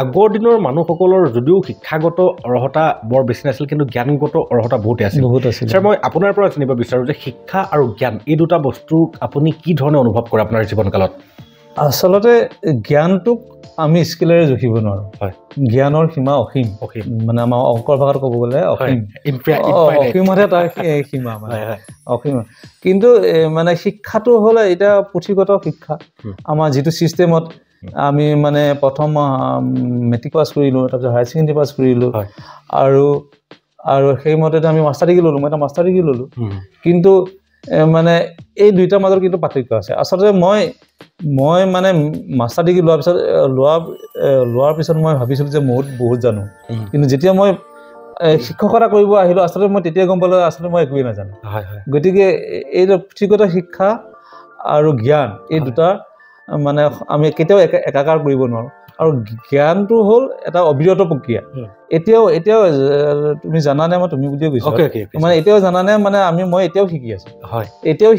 আগৰ দিনৰ মানুহসকলৰ যদিও শিক্ষাগত অৰ্হতা বৰ বেছি নাছিল কিন্তু জ্ঞানগত অৰ্হতা বহুতে আছিল ছাৰ মই আপোনাৰ পৰা জানিব বিচাৰোঁ যে শিক্ষা আৰু জ্ঞান এই দুটা বস্তুক আপুনি কি ধৰণে অনুভৱ কৰে আপোনাৰ জীৱনকালত আচলতে জ্ঞানটোক আমি স্কিলেৰে জুখিব নোৱাৰোঁ জ্ঞানৰ সীমা অসীম মানে আমাৰ অংকৰ ভাষাত ক'ব গ'লে অসীমতে তাৰ সীমা মানে অসীম কিন্তু মানে শিক্ষাটো হ'ল এতিয়া পুথিগত শিক্ষা আমাৰ যিটো ছিষ্টেমত আমি মানে প্ৰথম মেট্ৰিক পাছ কৰিলোঁ তাৰপিছত হায়াৰ ছেকেণ্ডেৰী পাছ কৰিলোঁ আৰু সেইমতে আমি মাষ্টাৰ ডিগ্ৰী ল'লোঁ মই এটা মাষ্টাৰ ডিগ্ৰী ল'লোঁ কিন্তু মানে এই দুইটাৰ মাজত কিন্তু পাৰ্থক্য আছে আচলতে মই মানে মাষ্টাৰ ডিগ্ৰী লোৱাৰ পিছত মই ভাবিছিলোঁ যে বহুত জানো কিন্তু যেতিয়া মই শিক্ষকতা কৰিব আহিলোঁ আচলতে মই তেতিয়া গম পালোঁ আচলতে মই একোৱেই নাজানো গতিকে এই পুথিগত শিক্ষা আৰু জ্ঞান এই দুটা মানে আমি কেতিয়াও একাকাৰ কৰিব নোৱাৰোঁ আৰু জ্ঞানটো হ'ল এটা অবিৰত প্ৰক্ৰিয়া এতিয়াও তুমি জানানে মই তুমি বুলিয়ে কৈছোঁ মানে এতিয়াও জানানে মানে মই এতিয়াও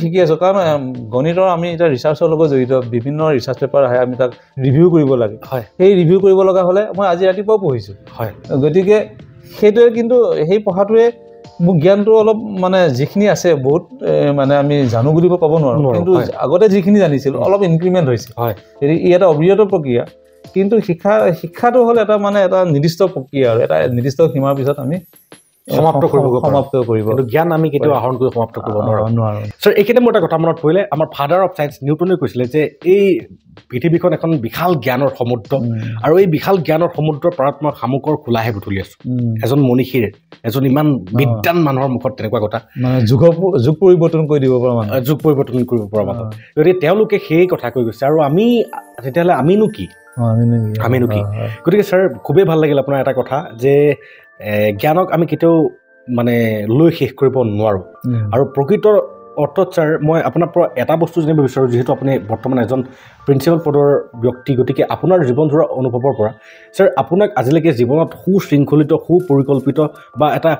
শিকি আছোঁ কাৰণ গণিতৰ আমি এতিয়া ৰিচাৰ্চৰ লগত জড়িত বিভিন্ন ৰিচাৰ্চ পেপাৰ আহে আমি তাক ৰিভিউ কৰিব লাগে সেই ৰিভিউ কৰিব লগা হ'লে মই আজি ৰাতিপুৱাও পঢ়িছোঁ গতিকে সেইটোৱে কিন্তু সেই পঢ়াটোৱে মোৰ জ্ঞানটো অলপ মানে যিখিনি আছে বহুত মানে আমি জানো বুলিব ক'ব নোৱাৰোঁ কিন্তু আগতে যিখিনি জানিছিলোঁ অলপ ইনক্ৰিমেণ্ট হৈছে ই এটা অবিৰত প্ৰক্ৰিয়া কিন্তু শিক্ষাটো হ'ল এটা মানে এটা নিৰ্দিষ্ট প্ৰক্ৰিয়া আৰু এটা নিৰ্দিষ্ট সীমাৰ পিছত আমি সমাপ্ত কৰিব জ্ঞান আমি কেতিয়াও আহৰণ কৰি সমাপ্ত কৰিব নোৱাৰোঁ ছাৰ এইখিনিতে মোৰ এটা কথা মনত পৰিলে আমাৰ ফাদাৰ অফ চায়েন্স নিউটনে কৈছিলে যে এই পৃথিৱীখন এখন বিশাল জ্ঞানৰ সমুদ্ৰ আৰু এই বিশাল জ্ঞানৰ সমুদ্ৰৰ পাৰত মই শামুকৰ খোলাহে গধূলি আছোঁ এজন মনীষীৰ এজন ইমান বিদ্যান মানুহৰ মুখত তেনেকুৱা কথা মানে যুগ পৰিৱৰ্তন কৰি দিব পৰা মানুহ গতিকে তেওঁলোকে সেই কথা কৈ গৈছে আৰু আমি তেতিয়াহ'লে আমিনো কি গতিকে ছাৰ খুবেই ভাল লাগিল আপোনাৰ এটা কথা যে জ্ঞানক আমি কেতিয়াও মানে লৈ শেষ কৰিব নোৱাৰোঁ আৰু প্ৰকৃত অৰ্থত ছাৰ মই আপোনাৰ পৰা এটা বস্তু জানিব বিচাৰোঁ যিহেতু আপুনি বৰ্তমান এজন প্ৰিন্সিপাল পদৰ ব্যক্তি গতিকে আপোনাৰ জীৱনজোৰা অনুভৱৰ পৰা ছাৰ আপোনাক আজিলৈকে জীৱনত সুশৃংখলিত সুপৰিকল্পিত বা এটা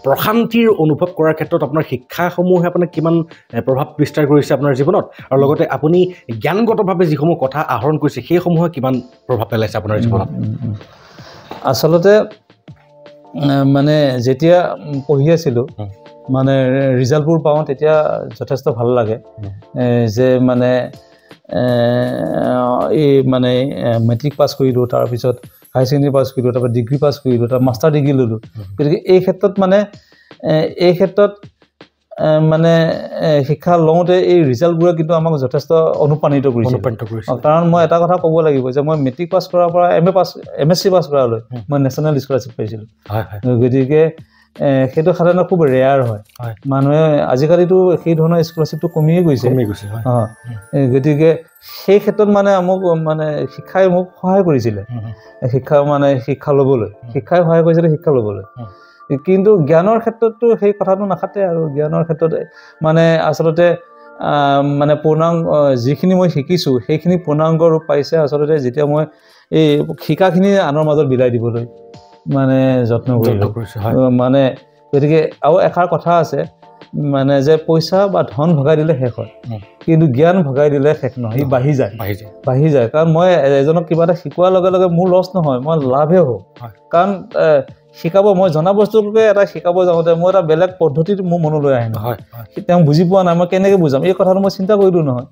প্ৰশান্তিৰ অনুভৱ কৰাৰ ক্ষেত্ৰত আপোনাৰ শিক্ষাসমূহে আপোনাক কিমান প্ৰভাৱ বিস্তাৰ কৰিছে আপোনাৰ জীৱনত আৰু লগতে আপুনি জ্ঞানগতভাৱে যিসমূহ কথা আহৰণ কৰিছে সেইসমূহে কিমান প্ৰভাৱ পেলাইছে আপোনাৰ জীৱনত আচলতে মানে যেতিয়া পঢ়ি আছিলোঁ মানে ৰিজাল্টবোৰ পাওঁ তেতিয়া যথেষ্ট ভাল লাগে যে মানে এই মানে মেট্ৰিক পাছ কৰিলোঁ তাৰপিছত হায়াৰ ছেকেণ্ডেৰী পাছ কৰিলোঁ তাৰপৰা ডিগ্ৰী পাছ কৰিলোঁ তাৰ মাষ্টাৰ ডিগ্ৰী ল'লোঁ গতিকে এই ক্ষেত্ৰত মানে শিক্ষা লওঁতে এই ৰিজাল্টবোৰে কিন্তু আমাক যথেষ্ট অনুপ্ৰাণিত কৰিছে কাৰণ মই এটা কথা ক'ব লাগিব যে মই মেট্ৰিক পাছ কৰাৰ পৰা MSc পাছ কৰালৈ মই নেশ্যনেল স্কলাৰশ্বিপ পাইছিলোঁ গতিকে সেইটো সাধাৰণতে খুব ৰেয়াৰ হয় মানুহে আজিকালিতো সেই ধৰণৰ স্কলাৰশ্বিপটো কমিয়ে গৈছে গতিকে সেই ক্ষেত্ৰত মানে মোক মানে শিক্ষাই মোক সহায় কৰিছিলে শিক্ষা ল'বলৈ শিক্ষা ল'বলৈ কিন্তু জ্ঞানৰ ক্ষেত্ৰততো সেই কথাটো নাখাতে আৰু জ্ঞানৰ ক্ষেত্ৰত মানে আচলতে মানে পূৰ্ণাংগ যিখিনি মই শিকিছোঁ সেইখিনি পূৰ্ণাংগ ৰূপ পাইছে আচলতে যেতিয়া মই এই শিকাখিনি আনৰ মাজত বিলাই দিবলৈ মানে যত্ন কৰিলোঁ মানে গতিকে আৰু এষাৰ কথা আছে মানে যে পইচা বা ধন ভগাই দিলে শেষ হয় কিন্তু জ্ঞান ভগাই দিলে শেষ নহয় ই বাঢ়ি যায় কাৰণ মই এজনক কিবা এটা শিকোৱাৰ লগে লগে মোৰ লছ নহয় মই লাভহে হ'ব কাৰণ মই জনা বস্তুকে এটা শিকাব যাওঁতে মই এটা বেলেগ পদ্ধতিত মোৰ মনলৈ আহে নহয় তেওঁ বুজি পোৱা নাই মই কেনেকৈ বুজাম এই কথাটো মই চিন্তা কৰিলোঁ নহয়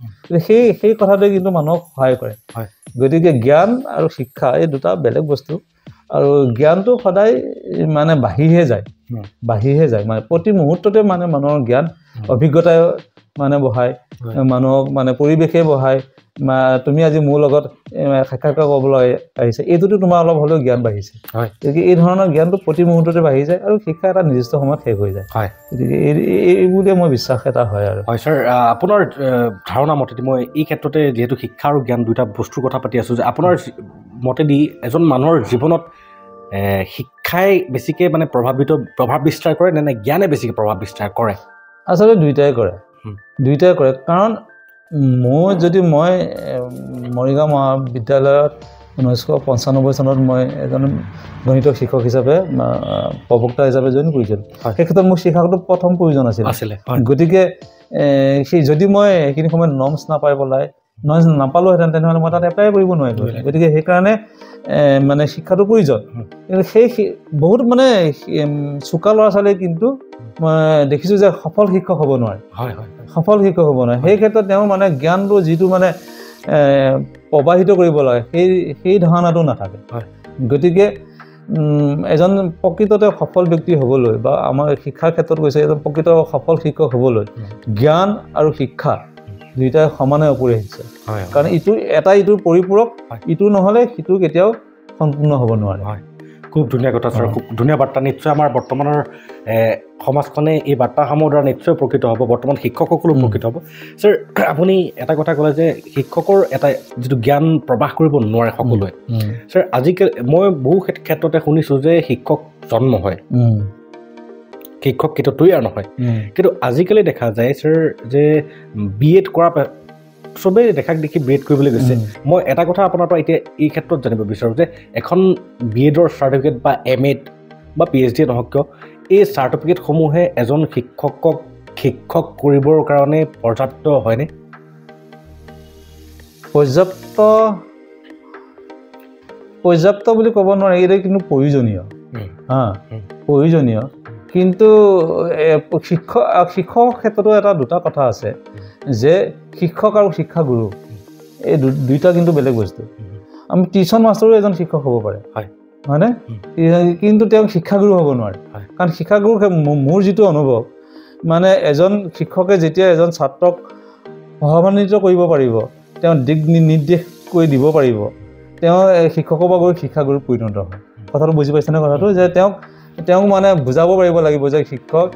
সেই কথাটোৱে কিন্তু মানুহক সহায় কৰে গতিকে জ্ঞান আৰু শিক্ষা এই দুটা বেলেগ বস্তু আৰু জ্ঞানটো সদায় মানে বাঢ়িহে যায় মানে প্ৰতি মুহূৰ্ততে মানে মানুহৰ জ্ঞান অভিজ্ঞতাই মানে বঢ়ায় মানুহক মানে পৰিৱেশে বঢ়ায় তুমি আজি মোৰ লগত সাক্ষাৎকাৰ কৰিবলৈ আহিছে এইটোতো তোমাৰ অলপ হ'লেও জ্ঞান বাঢ়িছে গতিকে এই ধৰণৰ জ্ঞানটো প্ৰতি মুহূৰ্ততে বাঢ়ি যায় আৰু শিক্ষা এটা নিৰ্দিষ্ট সময়ত শেষ হৈ যায় গতিকে এইবুলিয়ে মই বিশ্বাস এটা হয় আৰু হয় ছাৰ আপোনাৰ ধাৰণা মতেদি মই এই ক্ষেত্ৰতে যিহেতু শিক্ষা আৰু জ্ঞান দুটা বস্তুৰ কথা পাতি আছোঁ যে আপোনাৰ মতেদি এজন মানুহৰ জীৱনত শিক্ষাই বেছিকৈ মানে প্ৰভাৱ বিস্তাৰ কৰে নে জ্ঞানে বেছিকৈ প্ৰভাৱ বিস্তাৰ কৰে আচলতে দুইটাই কৰে কাৰণ মই মৰিগাঁও মহাবিদ্যালয়ত 1995 চনত মই এজন গণিত শিক্ষক হিচাপে প্ৰবক্তা হিচাপে জইন কৰিছিলোঁ। সেই ক্ষেত্ৰত মোৰ শিক্ষাগত প্ৰথম প্ৰয়োজন আছিলে। গতিকে সেই যদি মই সেইখিনি সময়ত নৰ্মছ নাপালোহেঁতেন তেনেহ'লে মই তাত এপ্লাই কৰিব নোৱাৰিলোঁ। গতিকে সেইকাৰণে মানে শিক্ষাটো প্ৰয়োজন। কিন্তু সেই বহুত মানে চোকা ল'ৰা ছোৱালীয়ে কিন্তু মই দেখিছোঁ যে সফল শিক্ষক হ'ব নোৱাৰে। সেই ক্ষেত্ৰত তেওঁ মানে জ্ঞানটো যিটো মানে প্ৰবাহিত কৰিব লাগে সেই ধাৰণাটো নাথাকে। গতিকে এজন প্ৰকৃততে সফল ব্যক্তি হ'বলৈ বা আমাৰ শিক্ষাৰ ক্ষেত্ৰত কৈছে এজন প্ৰকৃত সফল শিক্ষক হ'বলৈ জ্ঞান আৰু শিক্ষা দুয়োটাই সমানে অপৰিহাৰ্য। কাৰণ ইটোৰ পৰিপূৰক, ইটো নহ'লে সিটো কেতিয়াও সম্পূৰ্ণ হ'ব নোৱাৰে। খুব ধুনীয়া কথা ছাৰ, খুব ধুনীয়া বাৰ্তা। নিশ্চয় আমাৰ বৰ্তমানৰ সমাজখনে এই বাৰ্তাসমূহৰ দ্বাৰা নিশ্চয় উপকৃত হ'ব, বৰ্তমান শিক্ষকসকলো উপকৃত হ'ব। ছাৰ, আপুনি এটা কথা ক'লে যে শিক্ষকৰ এটা যিটো জ্ঞান প্ৰৱাহ কৰিব নোৱাৰে সকলোৱে। ছাৰ, আজিকালি মই বহু ক্ষেত্ৰতে শুনিছোঁ যে শিক্ষক জন্ম হয়, শিক্ষক কেতিয়াও তৈয়াৰ নহয়। কিন্তু আজিকালি দেখা যায় ছাৰ যে BEd কৰা চবেই দেখাক দেখি BEd কৰিবলৈ গৈছে। মই এটা কথা আপোনাৰ পৰা এতিয়া এই ক্ষেত্ৰত জানিব বিচাৰোঁ যে এখন BEdৰ চাৰ্টিফিকেট বা MA বা PhD নহওক কিয়, এই চাৰ্টিফিকেটসমূহে এজন শিক্ষকক শিক্ষক কৰিবৰ কাৰণে পৰ্যাপ্ত হয়নে? পৰ্যাপ্ত বুলি ক'ব নোৱাৰি, এইটো কিন্তু প্ৰয়োজনীয়। কিন্তু শিক্ষকৰ ক্ষেত্ৰতো দুটা কথা আছে যে শিক্ষক আৰু শিক্ষাগুৰু এই দুইটা কিন্তু বেলেগ বস্তু। আমি টিউশ্যন মাষ্টৰো এজন শিক্ষক হ'ব পাৰে, হয়নে? কিন্তু তেওঁ শিক্ষাগুৰু হ'ব নোৱাৰে। কাৰণ শিক্ষাগুৰু মোৰ যিটো অনুভৱ, মানে এজন শিক্ষকে যেতিয়া এজন ছাত্ৰক সহভান্বিত কৰিব পাৰিব, তেওঁ দিক নিৰ্দেশ কৰি দিব পাৰিব, তেওঁ শিক্ষকৰ পৰা গৈ শিক্ষাগুৰুত পৰিণত হয়। কথাটো বুজি পাইছেনে? কথাটো যে তেওঁক মানে বুজাব পাৰিব লাগিব যে শিক্ষক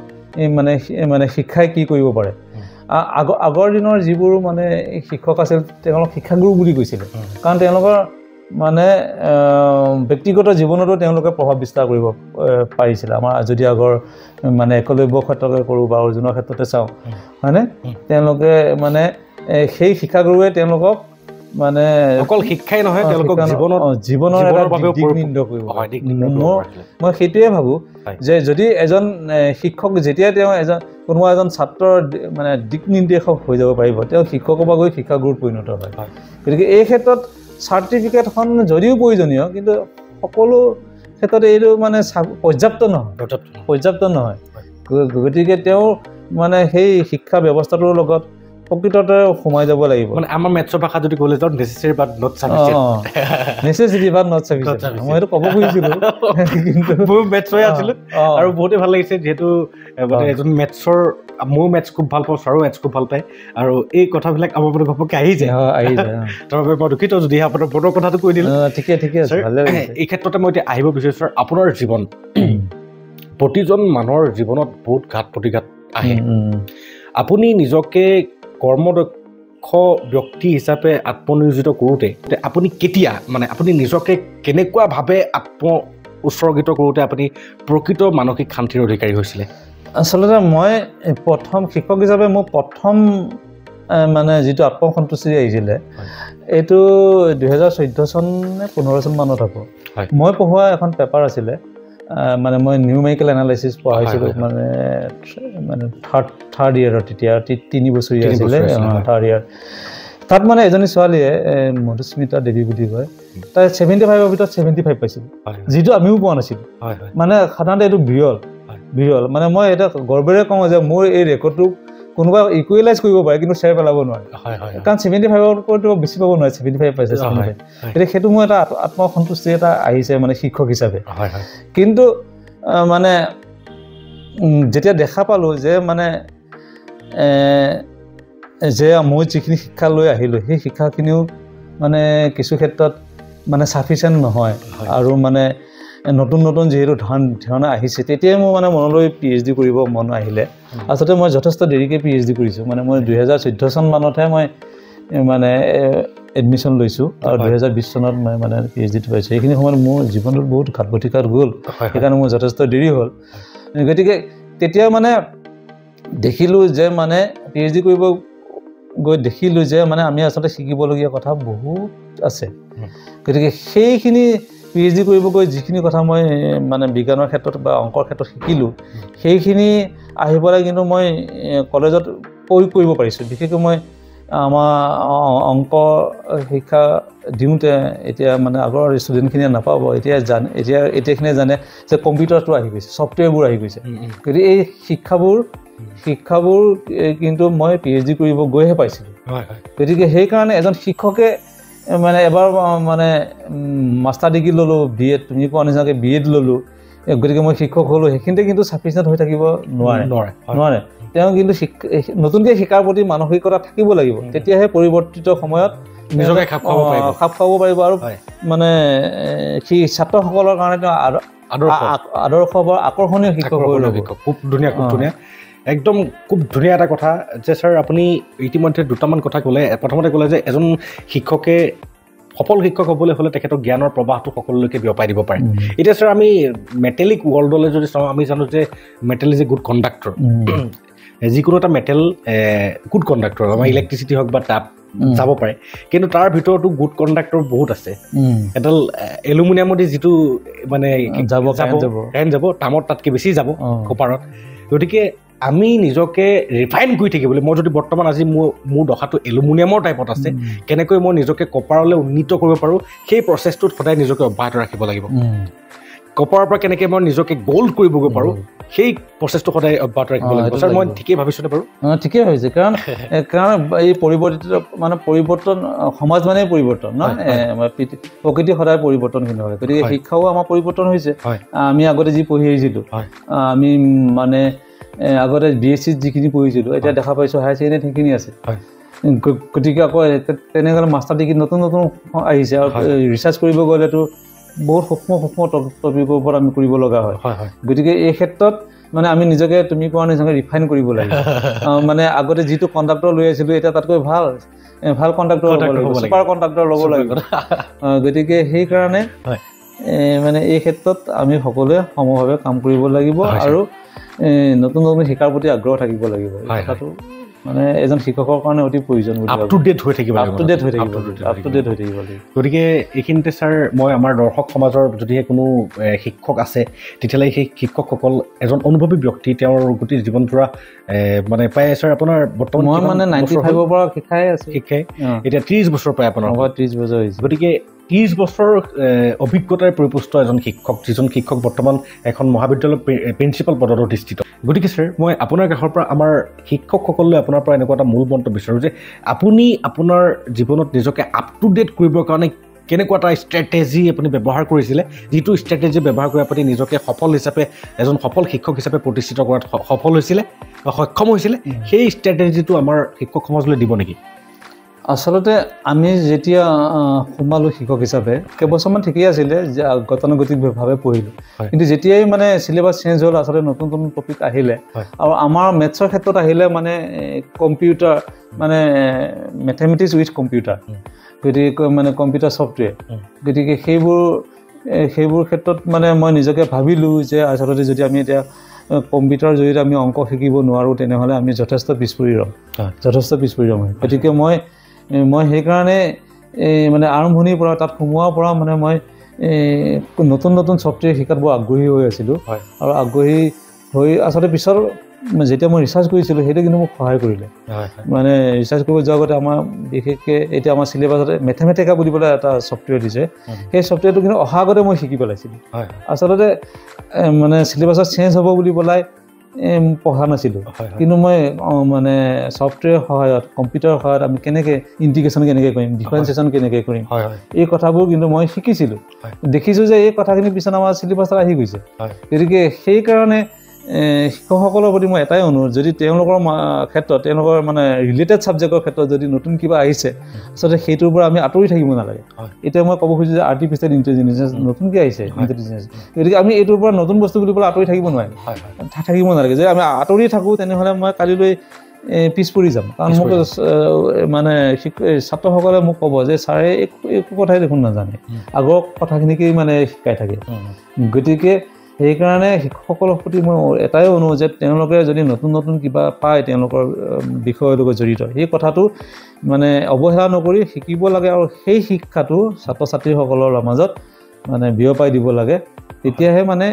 মানে শিক্ষাই কি কৰিব পাৰে। আগৰ দিনৰ যিবোৰ মানে শিক্ষক আছিল তেওঁলোকক শিক্ষাগুৰু বুলি কৈছিলে, কাৰণ তেওঁলোকৰ মানে ব্যক্তিগত জীৱনতো তেওঁলোকে প্ৰভাৱ বিস্তাৰ কৰিব পাৰিছিলে। আমাৰ যদি আগৰ মানে একলব্যৰ ক্ষেত্ৰতে কৰোঁ বা অৰ্জুনৰ ক্ষেত্ৰতে চাওঁ, হয়নে? তেওঁলোকে মানে সেই শিক্ষাগুৰুৱে তেওঁলোকক মানে অকল শিক্ষাই নহয়, তেওঁলোকক জীৱনৰ এটা দিশ নিৰ্দেশ কৰিব। মই সেইটোৱে ভাবোঁ যে যদি এজন শিক্ষক যেতিয়া তেওঁ কোনোবা এজন ছাত্ৰৰ মানে দিক নিৰ্দেশক হৈ যাব পাৰিব, তেওঁ শিক্ষকৰ পৰা গৈ শিক্ষাগুৰুত পৰিণত হয়। গতিকে এই ক্ষেত্ৰত চাৰ্টিফিকেটখন যদিও প্ৰয়োজনীয়, কিন্তু সকলো ক্ষেত্ৰতে এইটো মানে পৰ্যাপ্ত নহয়। গতিকে তেওঁ মানে সেই শিক্ষা ব্যৱস্থাটোৰ লগত প্ৰকৃততে সোমাই যাব লাগিব। মানে আমাৰ মেথছৰ ভাষা যদি ক'লে যাওঁ, নেচেচেৰী বাট নট চাফিচিয়েণ্ট। মই এইটো ক'ব খুজিছিলোঁ, কিন্তু ময়ো মেথছৰে আছিলোঁ আৰু বহুতেই ভাল লাগিছে, যিহেতু মানে এজন মেথছৰ, ময়ো মেথছ খুব ভাল পাওঁ, ছাৰো মেথছ খুব ভাল পায়, আৰু এই কথাবিলাক আমাৰ মানে ঘপককৈ আহি যায়। তাৰ বাবে মই দুখিত যদিহে আপোনাৰ মনৰ কথাটো কৈ দিলোঁ। ঠিকে আছে। এই ক্ষেত্ৰতে মই এতিয়া আহিব বিচাৰিছোঁ, আপোনাৰ জীৱন, প্ৰতিজন মানুহৰ জীৱনত বহুত ঘাত প্ৰতিঘাত আহে। আপুনি নিজকে কৰ্মদক্ষ ব্যক্তি হিচাপে আত্মনিয়োজিত কৰোঁতে আপুনি কেতিয়া, মানে আপুনি নিজকে কেনেকুৱাভাৱে উৎসৰ্গিত কৰোঁতে আপুনি প্ৰকৃত মানসিক শান্তিৰ অধিকাৰী হৈছিলে? আচলতে মই প্ৰথম শিক্ষক হিচাপে মোৰ প্ৰথম মানে যিটো আত্মসন্তুষ্টি আহিছিলে, এইটো 2014 চন নে 15 চন মানত হ'ব। মই পঢ়োৱা এখন পেপাৰ আছিলে, মানে মই নিউমেৰিকেল এনালাইচিছ পঢ়াইছিলোঁ, মানে থাৰ্ড ইয়েৰত, তেতিয়া 3 বছৰীয়া আছিলে, থাৰ্ড ইয়েৰ। তাত মানে এজনী ছোৱালীয়ে মধুস্মিতা দেৱী বুলি কয়, তাই 75ৰ ভিতৰত 75 পাইছিল, যিটো আমিও পোৱা নাছিলোঁ। মানে সাধাৰণতে এইটো বিৰল। মানে মই এটা গৰ্বেৰে কওঁ যে মোৰ এই ৰেকৰ্ডটো কোনোবা ইকুৱেলাইজ কৰিব পাৰে, কিন্তু শ্বেয়াৰ পেলাব নোৱাৰে, কাৰণ 75ৰ বেছি পাব নোৱাৰে, 75 পাইছে। এতিয়া সেইটো মোৰ এটা আত্মসন্তুষ্টি এটা আহিছে মানে শিক্ষক হিচাপে। কিন্তু মানে যেতিয়া দেখা পালোঁ যে মানে যে মই যিখিনি শিক্ষা লৈ আহিলোঁ, সেই শিক্ষাখিনিও মানে কিছু ক্ষেত্ৰত মানে চাফিচিয়েণ্ট নহয়, আৰু মানে নতুন যিহেতু ধাৰণা আহিছে, তেতিয়াই মোৰ মানে মনলৈ PhD কৰিব মন আহিলে। আচলতে মই যথেষ্ট দেৰিকৈ PhD কৰিছোঁ, মানে মই 2014 চন মানতহে মই মানে এডমিশ্যন লৈছোঁ, আৰু 2020 চনত মই মানে PhDটো পাইছোঁ। এইখিনি সময়ত মোৰ জীৱনত বহুত ঘাত প্ৰতিঘাত গ'ল, সেইকাৰণে মোৰ যথেষ্ট দেৰি হ'ল। গতিকে তেতিয়া মানে দেখিলোঁ যে মানে PhD কৰিব গৈ দেখিলোঁ যে মানে আমি আচলতে শিকিবলগীয়া কথা বহুত আছে গতিকে সেইখিনি PhD কৰিব গৈ যিখিনি কথা মই মানে বিজ্ঞানৰ ক্ষেত্ৰত বা অংকৰ ক্ষেত্ৰত শিকিলোঁ সেইখিনি আহি পেলাই কিন্তু মই কলেজত প্ৰয়োগ কৰিব পাৰিছোঁ বিশেষকৈ মই আমাৰ অংক শিক্ষা দিওঁতে এতিয়া মানে আগৰ ষ্টুডেণ্টখিনিয়ে নাপাব এতিয়াখিনিয়ে জানে যে কম্পিউটাৰটো আহি গৈছে ছফ্টৱেৰবোৰ আহি গৈছে গতিকে এই শিক্ষাবোৰ কিন্তু মই PhD কৰিব গৈহে পাইছিলোঁ গতিকে সেইকাৰণে এজন শিক্ষকে মানে এবাৰ মানে মাষ্টাৰ ডিগ্ৰী ল'লোঁ BEd তুমি কোৱা নিচিনাকৈ BEd ল'লোঁ গতিকে মই শিক্ষক হ'লোঁ সেইখিনিতে কিন্তু ছাফিচিয়েণ্ট হৈ থাকিব নোৱাৰে তেওঁ কিন্তু নতুনকৈ শিকাৰ প্ৰতি মানসিকতা থাকিব লাগিব তেতিয়াহে পৰিৱৰ্তিত সময়ত নিজকে খাপ খাব পাৰিব আৰু মানে সেই ছাত্ৰসকলৰ কাৰণে তেওঁ আদৰ্শ বা আকৰ্ষণীয় শিক্ষক হৈ ৰ'ব খুব ধুনীয়া একদম খুব ধুনীয়া এটা কথা যে ছাৰ আপুনি ইতিমধ্যে দুটামান কথা ক'লে প্ৰথমতে ক'লে যে এজন শিক্ষকে সফল শিক্ষক হ'বলৈ হ'লে তেখেতৰ জ্ঞানৰ প্ৰবাহটো সকলোলৈকে বিয়পাই দিব পাৰে এতিয়া ছাৰ আমি মেটেলিক ৱৰ্ল্ডলৈ যদি চাওঁ আমি জানো যে metal is a good conductor যিকোনো এটা মেটেল গুড কণ্ডাক্টৰ আমাৰ ইলেক্ট্ৰিচিটি হওক বা তাপ যাব পাৰে কিন্তু তাৰ ভিতৰতো গুড কণ্ডাক্টৰ বহুত আছে এডাল এলুমিনিয়ামত যিটো মানে কাৰেণ্ট যাব তামত তাতকৈ বেছি যাব কপাৰত গতিকে আমি নিজকে ৰিফাইন কৰি থাকিবলৈ মই যদি বৰ্তমান আজি মোৰ দশাটো এলুমিনিয়ামৰ টাইপত আছে কেনেকৈ মই নিজকে কপাৰলৈ উন্নীত কৰিব পাৰোঁ সেই প্ৰচেছটোত সদায় নিজকে অব্যাহত ৰাখিব লাগিব কপাৰৰ পৰা কেনেকৈ মই নিজকে গ'ল্ড কৰিবগৈ পাৰোঁ সেই প্ৰচেছটো সদায় অব্যাহত ৰাখিব লাগিব ছাৰ মই ঠিকেই ভাবিছোঁনে বাৰু ঠিকেই ভাবিছোঁ কাৰণ এই পৰিৱৰ্তন সমাজ মানেই পৰিৱৰ্তন নহয় প্ৰকৃতি সদায় পৰিৱৰ্তনশীল হয় গতিকে শিক্ষাও আমাৰ পৰিৱৰ্তন হৈছে আমি আগতে যি পঢ়ি আহিছিলোঁ আমি মানে আগতে BSc যিখিনি পঢ়িছিলোঁ এতিয়া দেখা পাইছোঁ হায়াৰ ছেকেণ্ডেৰীত সেইখিনি আছে গতিকে আকৌ তেনেকৈ মাষ্টাৰ ডিগ্ৰী নতুন আহিছে আৰু ৰিচাৰ্চ কৰিব গ'লেতো বহুত সূক্ষ্ম টপিকৰ ওপৰত আমি কৰিব লগা হয় গতিকে এই ক্ষেত্ৰত মানে আমি নিজকে তুমি কোৱা নিচিনাকৈ ৰিফাইন কৰিব লাগিব মানে আগতে যিটো কণ্ডাক্টৰ লৈ আছিলোঁ এতিয়া তাতকৈ ভাল কণ্ডাক্টৰ ল'ব লাগিব ছুপাৰ কণ্ডাক্টৰ ল'ব লাগিব গতিকে সেইকাৰণে মানে এই ক্ষেত্ৰত আমি সকলোৱে সমভাৱে কাম কৰিব লাগিব আৰু নতুন শিকাৰ প্ৰতি আগ্ৰহ থাকিব লাগিব কথাটো মানে এজন শিক্ষকৰ কাৰণে অতি প্ৰয়োজন আপ টু ডেট হৈ থাকিব গতিকে এইখিনিতে ছাৰ মই আমাৰ দৰ্শক সমাজৰ যদিহে কোনো শিক্ষক আছে তেতিয়াহ'লে সেই শিক্ষকসকল এজন অনুভৱী ব্যক্তি তেওঁৰ গোটেই জীৱনজোৰা মানে প্ৰায় ছাৰ আপোনাৰ বৰ্তমান মই মানে 95ৰ পৰা শিক্ষাই এতিয়া 30 বছৰ প্ৰায় আপোনাৰ 30 বছৰ হৈছে গতিকে 30 বছৰৰ অভিজ্ঞতাৰে পৰিপুষ্ট এজন শিক্ষক যিজন শিক্ষক বৰ্তমান এখন মহাবিদ্যালয়ৰ প্ৰিন্সিপাল পদত অধিষ্ঠিত গতিকে ছাৰ মই আপোনাৰ কাষৰ পৰা আমাৰ শিক্ষকসকললৈ আপোনাৰ পৰা এনেকুৱা এটা মূল মন্ত্ৰ বিচাৰোঁ যে আপুনি আপোনাৰ জীৱনত নিজকে আপ টু ডেট কৰিবৰ কাৰণে কেনেকুৱা এটা ষ্ট্ৰেটেজি আপুনি ব্যৱহাৰ কৰিছিলে যিটো ষ্ট্ৰেটেজি ব্যৱহাৰ কৰি আপুনি নিজকে এজন সফল শিক্ষক হিচাপে প্ৰতিষ্ঠিত কৰাত সফল হৈছিলে বা সক্ষম হৈছিলে সেই ষ্ট্ৰেটেজিটো আমাৰ শিক্ষক সমাজলৈ দিব নেকি আচলতে আমি যেতিয়া সোমালোঁ শিক্ষক হিচাপে কেইবছৰমান ঠিকেই আছিলে যে গতানুগতিকভাৱে পঢ়িলোঁ কিন্তু যেতিয়াই মানে চিলেবাছ চেঞ্জ হ'ল আচলতে নতুন টপিক আহিলে আৰু আমাৰ মেথছৰ ক্ষেত্ৰত আহিলে মানে কম্পিউটাৰ মানে মেথমেটিক্স উইথ কম্পিউটাৰ গতিকে মানে কম্পিউটাৰ ছফ্টৱেৰ গতিকে সেইবোৰ ক্ষেত্ৰত মানে মই নিজকে ভাবিলোঁ যে আচলতে যদি আমি এতিয়া কম্পিউটাৰৰ জৰিয়তে আমি অংক শিকিব নোৱাৰোঁ তেনেহ'লে আমি যথেষ্ট পিছ পৰি ৰ'ম গতিকে মই সেইকাৰণে মানে আৰম্ভণিৰ পৰা তাত সোমোৱাৰ পৰা মানে মই নতুন ছফ্টৱেৰ শিকাত বৰ আগ্ৰহী হৈ আছিলোঁ আৰু আগ্ৰহী হৈ আচলতে পিছৰ যেতিয়া মই ৰিচাৰ্চ কৰিছিলোঁ সেইটো কিন্তু মোক সহায় কৰিলে মানে ৰিচাৰ্চ কৰিব যোৱাৰ আগতে আমাৰ বিশেষকৈ এতিয়া আমাৰ চিলেবাছতে মেথমেটিকা বুলি পেলাই এটা ছফ্টৱেৰ দিছে সেই ছফ্টৱেৰটো কিন্তু অহা আগতে মই শিকি পেলাইছিলোঁ আচলতে মানে চিলেবাছত চেঞ্জ হ'ব বুলি পেলাই পঢ়া নাছিলোঁ কিন্তু মই মানে ছফ্টৱেৰ সহায়ত কম্পিউটাৰৰ সহায়ত আমি কেনেকৈ ইণ্টিগ্ৰেশ্যন কেনেকৈ কৰিম ডিফাৰেঞ্চিয়েশ্যন কেনেকৈ কৰিম এই কথাবোৰ কিন্তু মই শিকিছিলোঁ দেখিছোঁ যে এই কথাখিনি পিছত আমাৰ চিলেবাছত আহি গৈছে গতিকে সেইকাৰণে শিক্ষকসকলৰ প্ৰতি মই এটাই অনুৰোধ যদি তেওঁলোকৰ ক্ষেত্ৰত তেওঁলোকৰ মানে ৰিলেটেড ছাবজেক্টৰ ক্ষেত্ৰত যদি নতুন কিবা আহিছে আচলতে সেইটোৰ পৰা আমি আঁতৰি থাকিব নালাগে এতিয়া মই ক'ব খুজিছোঁ যে আৰ্টিফিচিয়েল ইণ্টেলিজেঞ্চ নতুনকৈ আহিছে ইণ্টেলিজেঞ্চ গতিকে আমি এইটোৰ পৰা নতুন বস্তু বুলি পেলাই আঁতৰি থাকিব নালাগে যদি আমি আঁতৰি থাকোঁ তেনেহ'লে মই কালিলৈ পিছ পৰি যাম কাৰণ মোক মানে ছাত্ৰসকলে মোক ক'ব যে ছাৰে একো কথাই দেখোন নাজানে আগৰ কথাখিনিকেই মানে শিকাই থাকে গতিকে সেইকাৰণে শিক্ষকসকলৰ প্ৰতি মই এটাই অনুৰোধ যে তেওঁলোকে যদি নতুন নতুন কিবা পায় তেওঁলোকৰ বিষয়ৰ লগত জড়িত সেই কথাটো মানে অৱহেলা নকৰি শিকিব লাগে আৰু সেই শিক্ষাটো ছাত্ৰ ছাত্ৰীসকলৰ মাজত মানে বিয়পাই দিব লাগে তেতিয়াহে মানে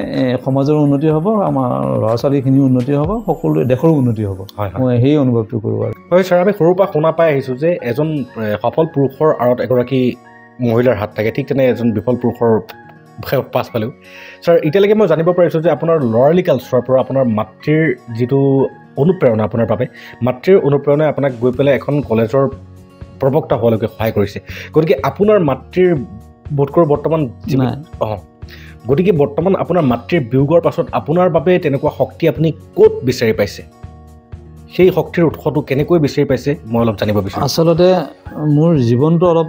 সমাজৰ উন্নতি হ'ব আমাৰ ল'ৰা ছোৱালীখিনিৰ উন্নতি হ'ব সকলো দেশৰো উন্নতি হ'ব মই সেই অনুভৱটো কৰোঁ আৰু হয় ছাৰ আমি সৰুৰ পৰা শুনা পাই আহিছোঁ যে এজন সফল পুৰুষৰ আঁৰত এগৰাকী মহিলাৰ হাত থাকে ঠিক তেনে এজন বিফল পুৰুষৰ পাছ পালেও ছাৰ এতিয়ালৈকে মই জানিব পাৰিছোঁ যে আপোনাৰ ল'ৰালি কালচোৱাৰ পৰা আপোনাৰ মাতৃৰ যিটো অনুপ্ৰেৰণা আপোনাৰ বাবে মাতৃৰ অনুপ্ৰেৰণাই আপোনাক গৈ পেলাই এখন কলেজৰ প্ৰবক্তা হোৱালৈকে সহায় কৰিছে গতিকে আপোনাৰ মাতৃৰ বোধ কৰোঁ বৰ্তমান গতিকে বৰ্তমান আপোনাৰ মাতৃৰ বিয়োগৰ পাছত আপোনাৰ বাবে তেনেকুৱা শক্তি আপুনি ক'ত বিচাৰি পাইছে সেই শক্তিৰ উৎসটো কেনেকৈ বিচাৰি পাইছে মই অলপ জানিব বিচাৰোঁ আচলতে মোৰ জীৱনটো অলপ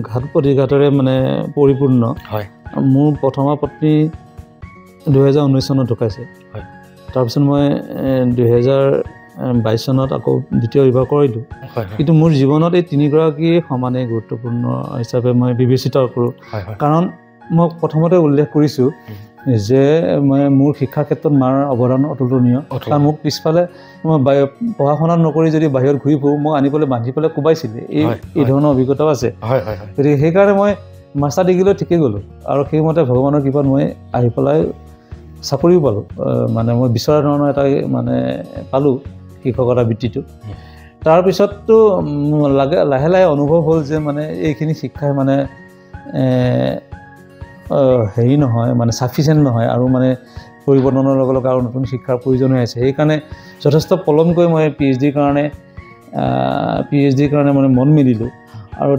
ঘাত প্ৰতিঘাতেৰে মানে পৰিপূৰ্ণ হয় মোৰ প্ৰথমা পত্নী 2019 চনত ঢুকাইছে হয় তাৰপিছত মই 2022 চনত আকৌ দ্বিতীয় বিবাহ কৰিলোঁ কিন্তু মোৰ জীৱনত এই তিনিগৰাকী সমানে গুৰুত্বপূৰ্ণ হিচাপে মই বিবেচিত কৰোঁ কাৰণ মই প্ৰথমতে উল্লেখ কৰিছোঁ যে মই মোৰ শিক্ষাৰ ক্ষেত্ৰত মাৰ অৱদান অতুলনীয় কাৰণ মোক পিছফালে মই পঢ়া শুনা নকৰি যদি বাহিৰত ঘূৰি ফুৰোঁ মোক আনি পেলাই বান্ধি পেলাই কোবাইছিলে এই ধৰণৰ অভিজ্ঞতাও আছে গতিকে সেইকাৰণে মই মাষ্টাৰ ডিগ্ৰীলৈ ঠিকেই গ'লোঁ আৰু সেইমতে ভগৱানৰ কৃপাত মই আহি পেলাই চাকৰিও পালোঁ মানে মই বিচৰা ধৰণৰ এটা মানে পালোঁ শিক্ষকতা বৃত্তিটো তাৰপিছততো লাহে লাহে অনুভৱ হ'ল যে মানে এইখিনি শিক্ষাই মানে হেৰি নহয় মানে ছাফিচিয়েণ্ট নহয় আৰু মানে পৰিৱৰ্তনৰ লগে লগে আৰু নতুন শিক্ষাৰ প্ৰয়োজন হৈ আছে সেইকাৰণে যথেষ্ট পলমকৈ মই PhDৰ কাৰণে মানে মন মেলিলোঁ আৰু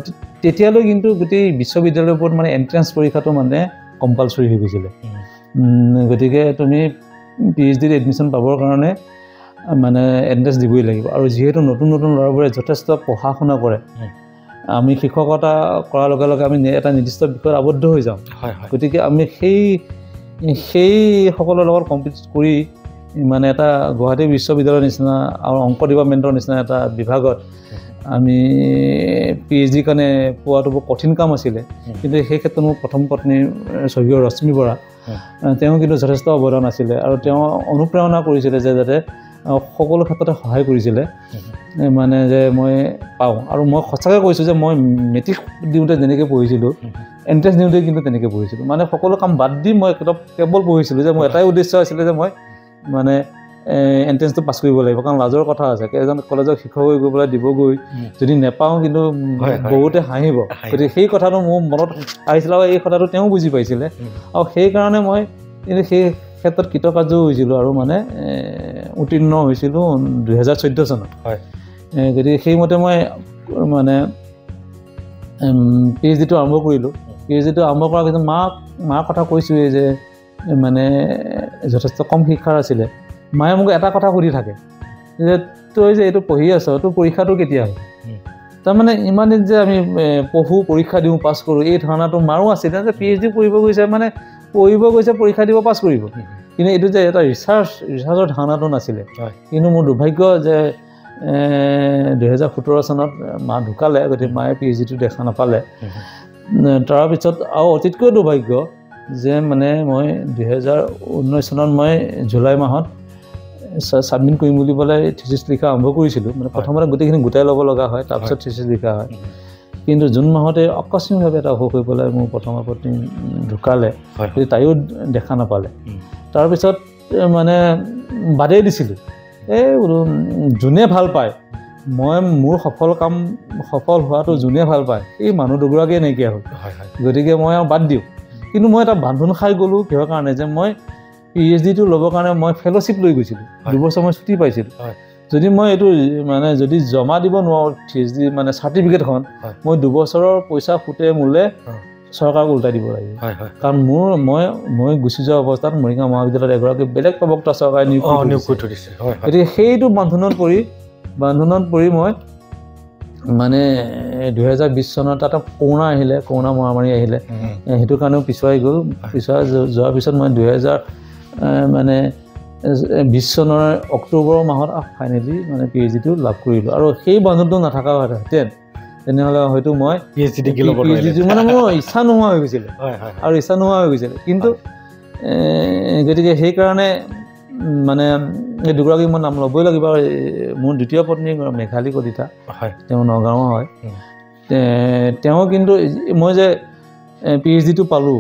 তেতিয়ালৈ কিন্তু গোটেই বিশ্ববিদ্যালয়ৰ ওপৰত মানে এণ্ট্ৰেঞ্চ পৰীক্ষাটো মানে কম্পালচৰি হৈ গৈছিলে গতিকে তুমি PhDত এডমিশ্যন পাবৰ কাৰণে মানে এণ্ট্ৰেঞ্চ দিবই লাগিব আৰু যিহেতু নতুন নতুন ল'ৰাবোৰে যথেষ্ট পঢ়া শুনা কৰে আমি শিক্ষকতা কৰাৰ লগে লগে আমি এটা নিৰ্দিষ্ট বিষয়ত আবদ্ধ হৈ যাওঁ গতিকে আমি সেইসকলৰ লগত কম্পিট কৰি মানে এটা গুৱাহাটী বিশ্ববিদ্যালয়ৰ নিচিনা আৰু অংক ডিপাৰ্টমেণ্টৰ নিচিনা এটা বিভাগত আমি PhDৰ কাৰণে পোৱাটো বৰ কঠিন কাম আছিলে কিন্তু সেই ক্ষেত্ৰত মোৰ প্ৰথম পত্নী স্বৰ্গীয় ৰশ্মি বৰা তেওঁ কিন্তু যথেষ্ট অৱদান আছিলে আৰু তেওঁ অনুপ্ৰেৰণা কৰিছিলে যে যাতে সকলো ক্ষেত্ৰতে সহায় কৰিছিলে মানে যে মই পাওঁ আৰু মই সঁচাকৈ কৈছোঁ যে মই মেট্ৰিক দিওঁতে যেনেকৈ পঢ়িছিলোঁ এণ্ট্ৰেঞ্চ দিওঁতে কিন্তু তেনেকৈ পঢ়িছিলোঁ মানে সকলো কাম বাদ দি মই কেৱল পঢ়িছিলোঁ যে মোৰ এটাই উদ্দেশ্য আছিলে যে মই মানে এণ্ট্ৰেঞ্চটো পাছ কৰিব লাগিব কাৰণ লাজৰ কথা আছে এজন কলেজৰ শিক্ষক হৈ গৈ পেলাই দিবগৈ যদি নেপাওঁ কিন্তু বহুতে হাঁহিব গতিকে সেই কথাটো মোৰ মনত আহিছিলে আৰু এই কথাটো তেওঁ বুজি পাইছিলে আৰু সেইকাৰণে মই সেই ক্ষেত্ৰত কৃতকাৰ্য হৈছিলোঁ আৰু মানে উত্তীৰ্ণ হৈছিলোঁ 2014 চনত গতিকে সেইমতে মই মানে PhDটো আৰম্ভ কৰিলোঁ PhDটো আৰম্ভ কৰাৰ পিছত মাৰ কথা কৈছোঁৱেই যে মানে যথেষ্ট কম শিক্ষাৰ আছিলে মায়ে মোক এটা কথা সুধি থাকে যে তই যে এইটো পঢ়ি আছ তোৰ পৰীক্ষাটো কেতিয়া হয় তাৰমানে ইমান দিন যে আমি পঢ়োঁ পৰীক্ষা দিওঁ পাছ কৰোঁ এই ধাৰণাটো মাৰো আছিলে যে PhD পঢ়িব গৈছে মানে পঢ়িব গৈছে পৰীক্ষা দিব পাছ কৰিব কিন্তু এইটো যে এটা ৰিচাৰ্চৰ ধাৰণাটো নাছিলে কিন্তু মোৰ দুৰ্ভাগ্য যে 2017 চনত মা ঢুকালে গতিকে মায়ে PhDটো দেখা নাপালে তাৰপিছত আৰু অতিতকৈ দুৰ্ভাগ্য যে মানে মই 2019 চনত মই জুলাই মাহত ছাবমিট কৰিম বুলি পেলাই থিচিছ লিখা আৰম্ভ কৰিছিলোঁ মানে প্ৰথমতে গোটেইখিনি গোটাই ল'ব লগা হয় তাৰপিছত থিচিছ লিখা হয় কিন্তু জুন মাহতে আকস্মিকভাৱে এটা অসুখ হৈ পেলাই মোৰ প্ৰথমা পত্নী ঢুকালে কিন্তু তাইও দেখা নাপালে তাৰপিছত মানে বাদেই দিছিলোঁ বোলো যোনে ভাল পায় মই মোৰ সফল হোৱাটো যোনে ভাল পায় এই মানুহ দুগৰাকীয়ে নাইকিয়া হ'ল গতিকে মই আৰু বাদ দিওঁ কিন্তু মই এটা বান্ধোন খাই গ'লোঁ কিহৰ কাৰণে যে মই PhDটো ল'বৰ কাৰণে মই ফেল'শ্বিপ লৈ গৈছিলোঁ 2 বছৰ মই ছুটি পাইছিলোঁ যদি মই এইটো মানে যদি জমা দিব নোৱাৰোঁ PhD মানে চাৰ্টিফিকেটখন মই 2 বছৰৰ পইচা ফুটে মূলে চৰকাৰক উল্টাই দিব লাগিব কাৰণ মই গুচি যোৱা অৱস্থাত মৰিগাঁও মহাবিদ্যালয়ত এগৰাকী বেলেগ প্ৰবক্তা চৰকাৰে নিয়োগ কৰি থৈ দিছে গতিকে সেইটো বান্ধোনত পৰি মই মানে 2020 চনত এটা কৰোণা মহামাৰী আহিলে সেইটো কাৰণেও পিছুৱাই গ'ল যোৱাৰ পিছত মই 2020 চনৰ অক্টোবৰ মাহত ফাইনেলি মানে PhDটো লাভ কৰিলোঁ আৰু সেই বান্ধোনটো নাথাকাহেঁতেন তেনেহ'লে হয়তো মই PhDটো মানে মোৰ ইচ্ছা নোহোৱা হৈ গৈছিলে আৰু কিন্তু গতিকে সেইকাৰণে মানে এই দুগৰাকী মই নাম ল'বই লাগিব। মোৰ দ্বিতীয় পত্নী মেঘালী কলিতা, তেওঁ নগাঁৱৰ হয়। তেওঁ কিন্তু মই যে PhD-টো পালোঁ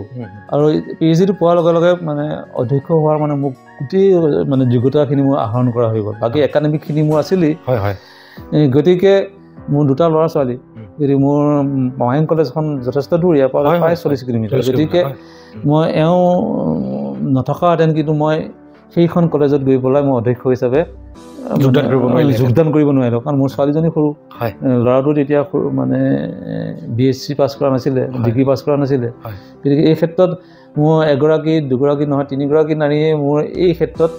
আৰু PhD-টো পোৱাৰ লগে লগে মানে অধ্যক্ষ হোৱাৰ মানে মোক গোটেই মানে যোগ্যতাখিনি মোৰ আহৰণ কৰা হৈ গ'ল। বাকী একাডেমিকখিনি মোৰ আছিলেই। গতিকে মোৰ দুটা ল'ৰা ছোৱালী, গতিকে মোৰ মহায়ন কলেজখন যথেষ্ট দূৰ, ইয়াৰ পৰা প্ৰায় 40 কিলোমিটাৰ। গতিকে মই এওঁ নথকাহেঁতেন কিন্তু মই সেইখন কলেজত গৈ পেলাই মই অধ্যক্ষ হিচাপে যোগদান কৰিব নোৱাৰিলোঁ, কাৰণ মোৰ ছোৱালীজনী সৰু, ল'ৰাটো তেতিয়া সৰু, মানে BSc পাছ কৰা নাছিলে, ডিগ্ৰী পাছ কৰা নাছিলে। গতিকে এই ক্ষেত্ৰত মোৰ এগৰাকী দুগৰাকী নহয় 3গৰাকী নাৰীয়ে মোৰ এই ক্ষেত্ৰত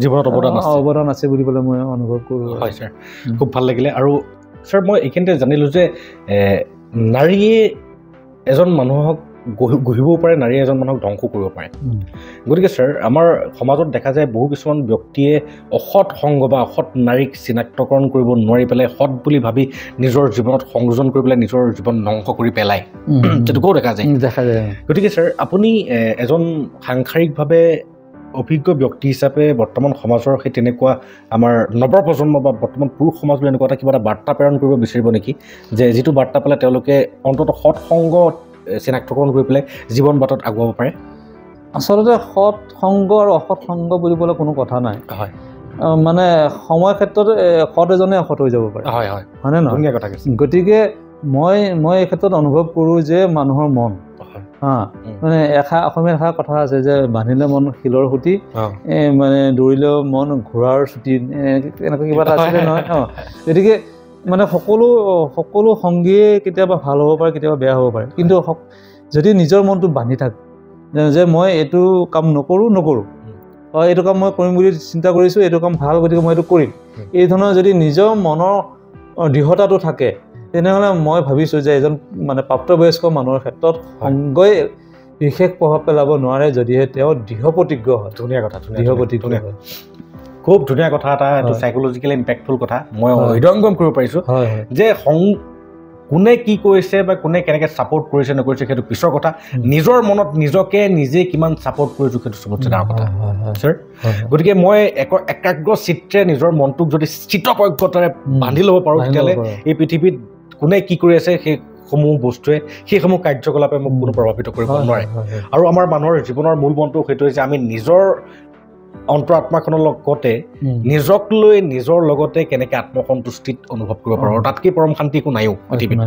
জীৱনত অৱদান আছে বুলি পেলাই মই অনুভৱ কৰোঁ। হয় ছাৰ, খুব ভাল লাগিলে। আৰু ছাৰ মই এইখিনিতে জানিলোঁ যে নাৰীয়ে এজন মানুহক গঢ়িবও পাৰে, নাৰীয়ে এজন মানুহক ধ্বংস কৰিব পাৰে। গতিকে ছাৰ আমাৰ সমাজত দেখা যায় বহু কিছুমান ব্যক্তিয়ে অসৎ সংগ বা অসৎ নাৰীক চিনাক্তকৰণ কৰিব নোৱাৰি পেলাই সৎ বুলি ভাবি নিজৰ জীৱনত সংযোজন কৰি পেলাই নিজৰ জীৱন ধ্বংস কৰি পেলায়, তেনেকুৱাও দেখা যায়। গতিকে ছাৰ আপুনি এজন সাংসাৰিকভাৱে অভিজ্ঞ ব্যক্তি হিচাপে বৰ্তমান সমাজৰ সেই তেনেকুৱা আমাৰ নৱপ্ৰজন্ম বা বৰ্তমান পুৰুষ সমাজলৈ এনেকুৱা কিবা এটা বাৰ্তা প্ৰেৰণ কৰিব বিচাৰিব নেকি, যে যিটো বাৰ্তা পালে তেওঁলোকে অন্ততঃ সৎ সংগ চিনাক্তকৰণ কৰি পেলাই জীৱন বাটত আগুৱাব পাৰে? আচলতে সৎ সংগ আৰু অসৎ সংগ বুলিবলৈ কোনো কথা নাই। মানে সময় ক্ষেত্ৰত সৎ এজনে অসৎ হৈ যাব পাৰে, হয়নে নহয়? ধুনীয়া কথা কৈছে। গতিকে মই এই ক্ষেত্ৰত অনুভৱ কৰোঁ যে মানুহৰ মন, মানে অসমীয়া এষাৰ কথা আছে যে বান্ধিলে মন শিলৰ সুঁতি, মানে দৌৰিলেও মন ঘোঁৰাৰ চুটি, এনেকুৱা কিবা এটা আছিলে নহয়। গতিকে মানে সকলো সংগীয়ে কেতিয়াবা ভাল হ'ব পাৰে, কেতিয়াবা বেয়া হ'ব পাৰে, কিন্তু যদি নিজৰ মনটো বান্ধি থাকে যে মই এইটো কাম নকৰোঁ, এইটো কাম মই কৰিম বুলি চিন্তা কৰিছোঁ, এইটো কাম ভাল, গতিকে মই এইটো কৰিম, এই ধৰণৰ যদি নিজৰ মনৰ দৃঢ়তাটো থাকে, তেনেহ'লে মই ভাবিছোঁ যে এজন মানে প্ৰাপ্তবয়স্ক মানুহৰ ক্ষেত্ৰত সংগই বিশেষ প্ৰভাৱ পেলাব নোৱাৰে, যদিহে তেওঁ দৃঢ় প্ৰতিজ্ঞ হয়। ধুনীয়া কথা, দৃঢ় প্ৰতিজ্ঞ হয়। খুব ধুনীয়া কথা এটা, এইটো চাইক'লজিকেলি ইম্পেক্টফুল কথা মই হৃদয়ংগম কৰিব পাৰিছোঁ যে কোনে কি কৰিছে বা কোনে কেনেকৈ ছাপোৰ্ট কৰিছে নকৰিছে সেইটো পিছৰ কথা, নিজৰ মনত নিজকে নিজে কিমান ছাপোৰ্ট কৰিছোঁ সেইটো চবতছে ডাঙৰ কথা ছাৰ। গতিকে মই একাগ্ৰ চিত্ৰে নিজৰ মনটোক যদি চিত্তপ্ৰজ্ঞতাৰে বান্ধি ল'ব পাৰোঁ, তেতিয়াহ'লে এই পৃথিৱীত কোনে কি কৰি আছে সেইসমূহ বস্তুৱে সেইসমূহ কাৰ্যকলাপে মোক কোনো প্ৰভাৱিত কৰিব নোৱাৰে। আৰু আমাৰ মানুহৰ জীৱনৰ মূল মন্ত্ৰ সেইটো হৈছে আমি নিজৰ অন্তৰাত্মাখনৰ লগতে নিজক লৈ নিজৰ লগতে কেনেকৈ আত্মসন্তুষ্টিত অনুভৱ কৰিব পাৰোঁ, আৰু তাতকৈ পৰম শান্তি একো নাইও পৃথিৱীত।